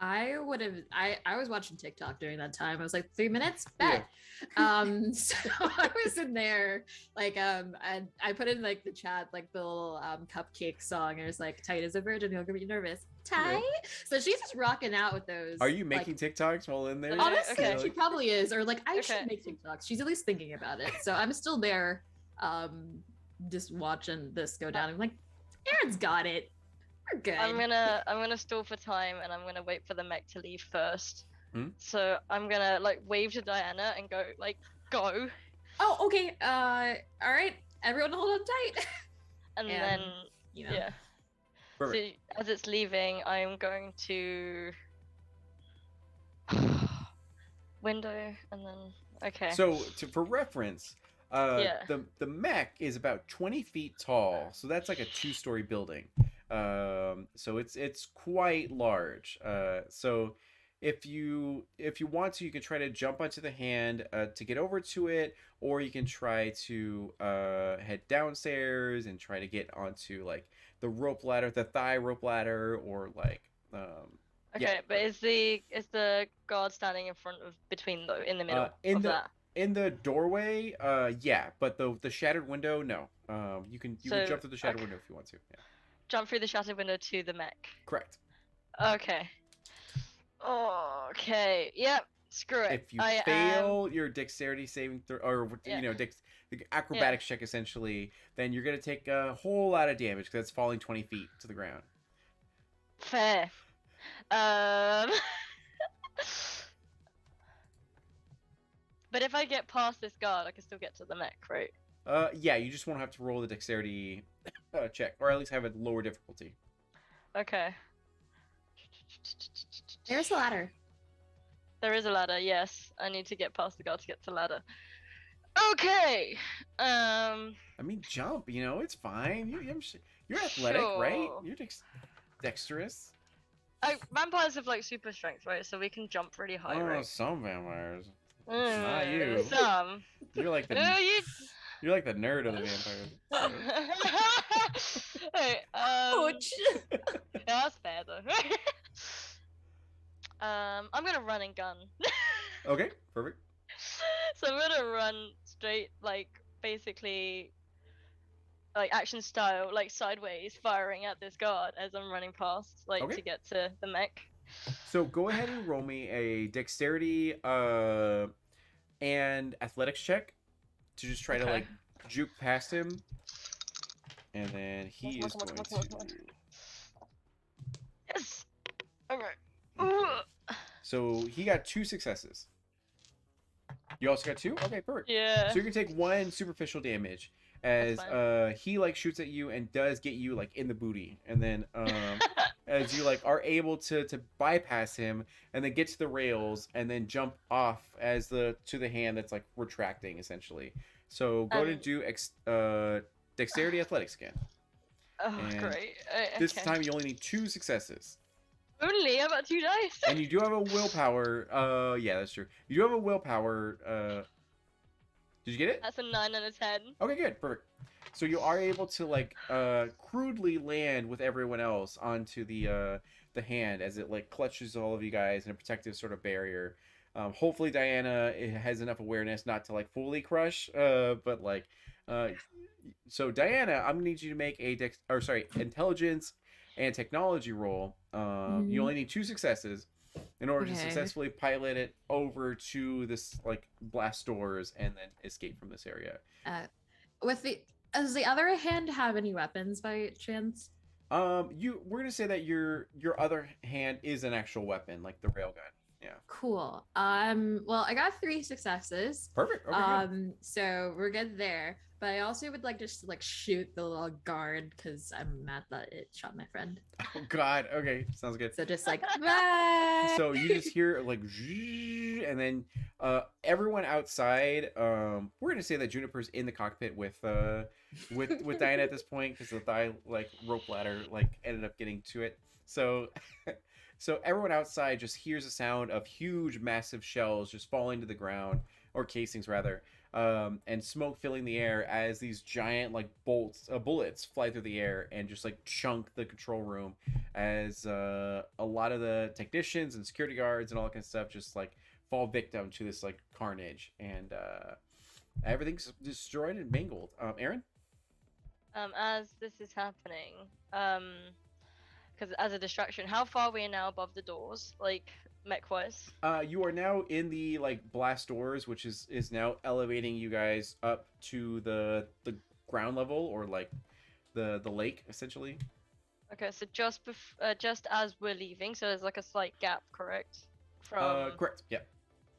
I was watching TikTok during that time. I was like 3 minutes, bet. So I was in there, like and I put in like the chat like the little cupcake song. It was like tight as a virgin, you'll get nervous. Tight. So she's just rocking out with those. Are you making TikToks while in there? Okay, Honestly, okay. she probably is, or like I Okay. should make TikToks. She's at least thinking about it. So I'm still there, just watching this go down. I'm like, Aaron's got it. We're good. I'm gonna stall for time, and I'm gonna wait for the mech to leave first. Hmm? So I'm gonna like wave to Diana and go like go, Oh, okay. All right. Everyone hold on tight. and And, then You know. yeah. Perfect. So as it's leaving, I'm going to window, and then okay. So, for reference, Yeah. the mech is about 20 feet tall, so that's like a 2-story building. So it's quite large. So if you want to, you can try to jump onto the hand to get over to it, or you can try to head downstairs and try to get onto like the rope ladder, the thigh rope ladder, or like Okay, but is the guard standing in front of in the middle of that? in the doorway, yeah, but the shattered window, no. You can So, jump through the shattered okay. window if you want to. Yeah. Jump through the shattered window to the mech. Correct. Okay. Okay. Yep. Screw it. If you fail your dexterity saving throw, or the acrobatics check essentially, then you're gonna take a whole lot of damage because it's falling 20 feet to the ground. Fair. But if I get past this guard, I can still get to the mech, right? Yeah, you just won't have to roll the dexterity check, or at least have a lower difficulty. Okay. There's the ladder. There is a ladder, yes. I need to get past the guard to get to the ladder. Okay. I mean, jump. It's fine. You're athletic, right? Sure. You're dexterous. Vampires have like super strength, right? So we can jump really high, Oh, right? some vampires. not you. Some. You're like the You... you're like the nerd of the vampires. Hey, Ouch. yeah, that's fair though. I'm gonna run and gun. Okay, perfect. So I'm gonna run straight, like basically, like action style, like sideways, firing at this guard as I'm running past, like Okay. to get to the mech. So go ahead and roll me a dexterity and athletics check to just try to Okay. like juke past him, and then he Come on, is come on, going come on, to. come on, come Yes. Okay. Ooh. So he got 2 successes. You also got 2? Okay, perfect. Yeah. So you're gonna take 1 superficial damage as That's he like shoots at you and does get you like in the booty, and then as you like are able to bypass him and then get to the rails and then jump off as the to the hand that's like retracting essentially. So go ahead and do dexterity athletics again. Oh, And great. This Okay. time you only need 2 successes. Only? I got 2 dice. And you do have a willpower. Yeah, that's true. You do have a willpower. Did you get it? That's a 9 out of 10. Okay, good, perfect. So you are able to like crudely land with everyone else onto the hand as it like clutches all of you guys in a protective sort of barrier. Hopefully Diana has enough awareness not to like fully crush, but like so Diana, I'm gonna need you to make a intelligence and technology roll. You only need 2 successes in order to Okay. successfully pilot it over to this like blast doors and then escape from this area. Does the other hand have any weapons by chance? We're gonna say that your other hand is an actual weapon, like the railgun. Yeah. Cool. Well, I got 3 successes. Perfect. Okay. Good. So we're good there. But I also would like just like shoot the little guard because I'm mad that it shot my friend. Oh God. Okay. Sounds good. So just like bye. So you just hear like, zzzz, and then everyone outside. We're gonna say that Juniper's in the cockpit with Diana at this point because the thigh like rope ladder like ended up getting to it. So. So everyone outside just hears a sound of huge, massive shells just falling to the ground, or casings rather, and smoke filling the air as these giant like bullets fly through the air and just like chunk the control room as a lot of the technicians and security guards and all that kind of stuff just like fall victim to this like carnage, and everything's destroyed and mangled. Aaron? As this is happening, because as a distraction, how far are we now above the doors, like mech wise? You are now in the like blast doors, which is now elevating you guys up to the ground level, or like the lake essentially. Okay, so just as we're leaving, so there's like a slight gap, correct? From Correct. Yeah.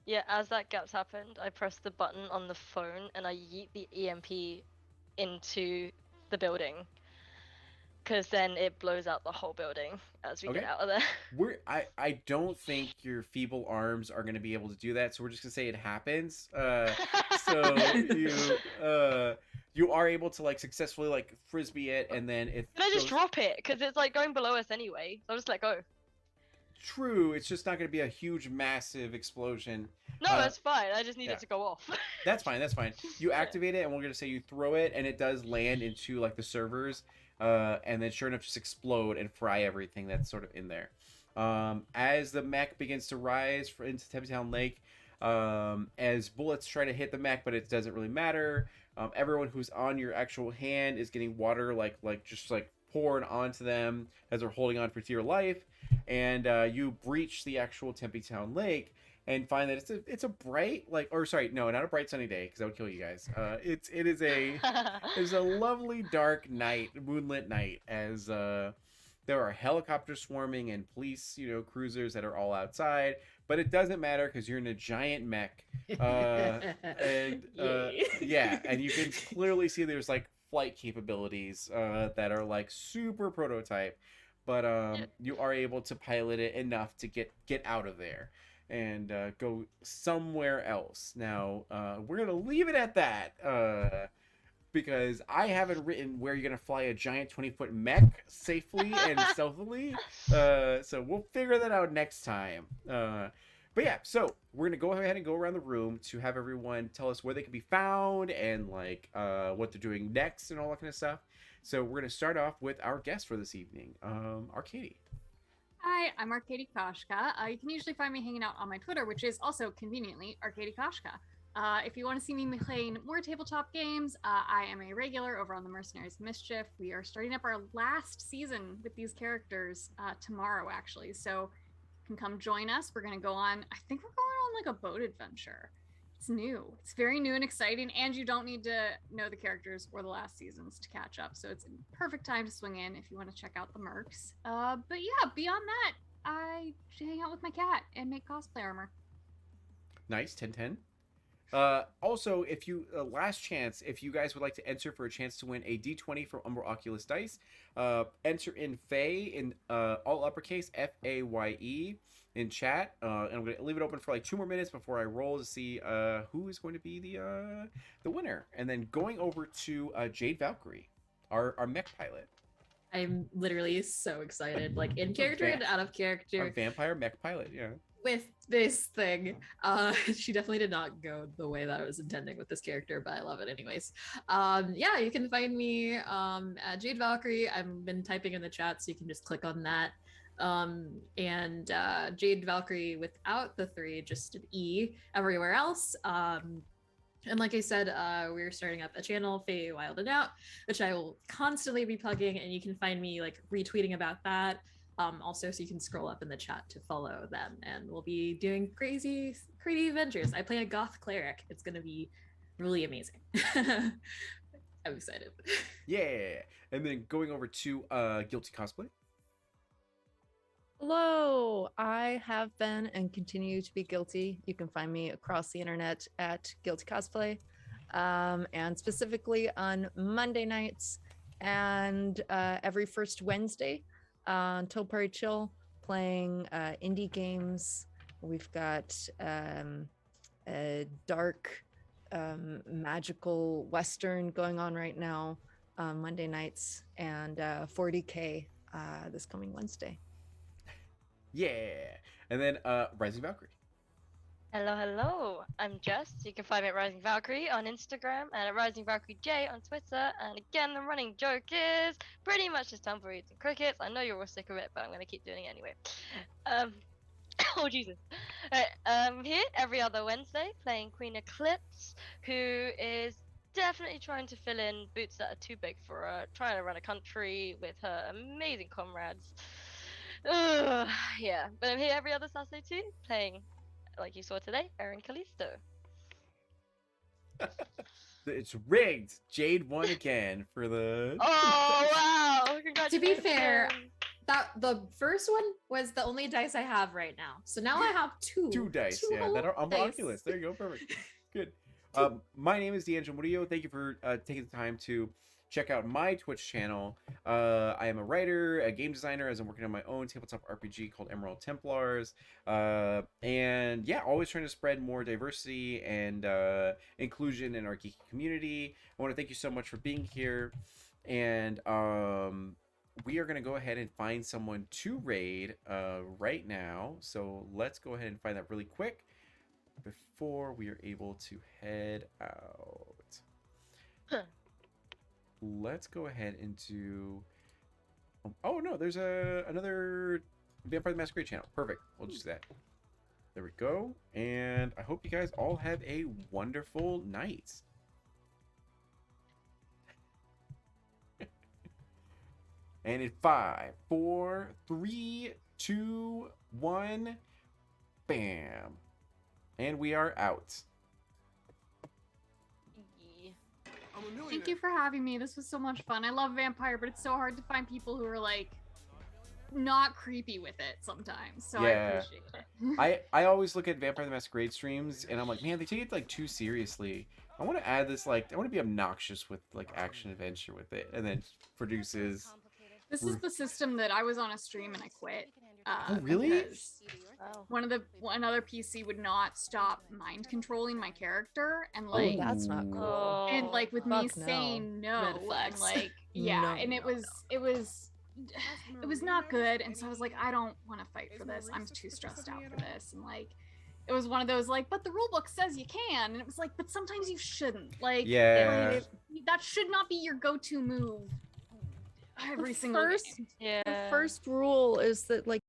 Yeah, as that gap's happened, I press the button on the phone and I yeet the EMP into the building. Because then it blows out the whole building as we Okay. get out of there. I don't think your feeble arms are going to be able to do that, so we're just going to say it happens. So you are able to like successfully like frisbee it, and then it. Can I just drop it? Because it's like going below us anyway. So I'll just let go. True, it's just not going to be a huge, massive explosion. No, that's fine. I just need yeah. it to go off. That's fine. That's fine. You activate it, and we're going to say you throw it, and it does land into like the servers. And then sure enough just explode and fry everything that's sort of in there. As the mech begins to rise into Tempe Lake, as bullets try to hit the mech, but it doesn't really matter. Everyone who's on your actual hand is getting water like just like poured onto them as they're holding on for dear life, and you breach the actual Tempe Town Lake and find that it's a bright not a bright sunny day because that would kill you guys. It is a lovely dark night, moonlit night, as there are helicopters swarming and police cruisers that are all outside, but it doesn't matter because you're in a giant mech, and and you can clearly see there's like flight capabilities that are like super prototype, but you are able to pilot it enough to get out of there and go somewhere else. Now, we're going to leave it at that because I haven't written where you're going to fly a giant 20-foot mech safely and stealthily. So we'll figure that out next time. But yeah, so we're going to go ahead and go around the room to have everyone tell us where they can be found and like what they're doing next and all that kind of stuff. So we're going to start off with our guest for this evening, Arcady. Hi, I'm Arcady Koshka. You can usually find me hanging out on my Twitter, which is also conveniently Arcady Koshka. If you want to see me playing more tabletop games, I am a regular over on the Mercenaries of Mischief. We are starting up our last season with these characters tomorrow, actually. So you can come join us. We're going to go on, I think we're going on like a boat adventure. It's new. It's very new and exciting, and you don't need to know the characters or the last seasons to catch up. So it's a perfect time to swing in if you want to check out the mercs. But yeah, beyond that, I hang out with my cat and make cosplay armor. Nice, 10-10. Also, if you last chance, if you guys would like to enter for a chance to win a D20 from Umbral Oculus Dice, enter in Faye in all uppercase FAYE in chat, and I'm gonna leave it open for like 2 more minutes before I roll to see who is going to be the winner, and then going over to Jade Valkyrie, our mech pilot, I'm literally so excited, like in character and out of our character, vampire mech pilot. Yeah. with this thing. She definitely did not go the way that I was intending with this character, but I love it anyways. Yeah, you can find me at Jade Valkyrie. I've been typing in the chat, so you can just click on that. And Jade Valkyrie without the 3, just an E everywhere else. And like I said, we're starting up a channel, Faye Wild and Out, which I will constantly be plugging, and you can find me like retweeting about that. Also, so you can scroll up in the chat to follow them, and we'll be doing crazy adventures. I play a goth cleric. It's gonna be really amazing. I'm excited. Yeah. And then going over to Guilty Cosplay. Hello, I have been and continue to be Guilty. You can find me across the internet at Guilty Cosplay, and specifically on Monday nights and every first Wednesday until Party Chill, playing indie games. We've got a dark magical Western going on right now Monday nights, and 5TA-KE this coming Wednesday. Yeah. And then Rising Valkyrie. Hello. I'm Jess. You can find me at Rising Valkyrie on Instagram and at Rising Valkyrie J on Twitter. And again, the running joke is pretty much just tumbleweeds and crickets. I know you're all sick of it, but I'm gonna keep doing it anyway. Oh Jesus. Alright, I'm here every other Wednesday playing Queen Eclipse, who is definitely trying to fill in boots that are too big for her, trying to run a country with her amazing comrades. Yeah, but I'm here every other Saturday too, playing, like you saw today, Erin Callisto. It's rigged. Jade won again for the. Oh wow! Congratulations. To be fair, that the first one was the only dice I have right now. So now I have two dice, yeah, that are Umbral Oculus. There you go, perfect. Good. My name is D'Angelo Murillo. Thank you for taking the time to check out my Twitch channel. I am a writer, a game designer, as I'm working on my own tabletop RPG called Emerald Templars. And yeah, always trying to spread more diversity and inclusion in our geeky community. I want to thank you so much for being here. And we are going to go ahead and find someone to raid right now. So let's go ahead and find that really quick before we are able to head out. Let's go ahead into. Oh no, there's another Vampire the Masquerade channel. Perfect. We'll just do that. There we go. And I hope you guys all have a wonderful night. And in 5, 4, 3, 2, 1, bam. And we are out. Thank you for having me. This was so much fun. I love Vampire, but it's so hard to find people who are like not creepy with it sometimes. So Yeah. I appreciate it. I always look at Vampire the Masquerade streams and I'm like, man, they take it like too seriously. I want to add this, like, I want to be obnoxious with like action adventure with it, and then produces. This is the system that I was on a stream and I quit. Oh, really? Because Wow. another PC would not stop mind controlling my character, and Oh, like that's not cool. Oh, and like with me Fuck no. saying no, Red and flags. like yeah, No, and it no, was not good, and so I was like, I don't want to fight for this. I'm too stressed out for this, and like it was one of those like, but the rule book says you can, and it was like, but sometimes you shouldn't. Like, Yeah. like, that should not be your go-to move every The single first- game. Yeah. The first rule is that like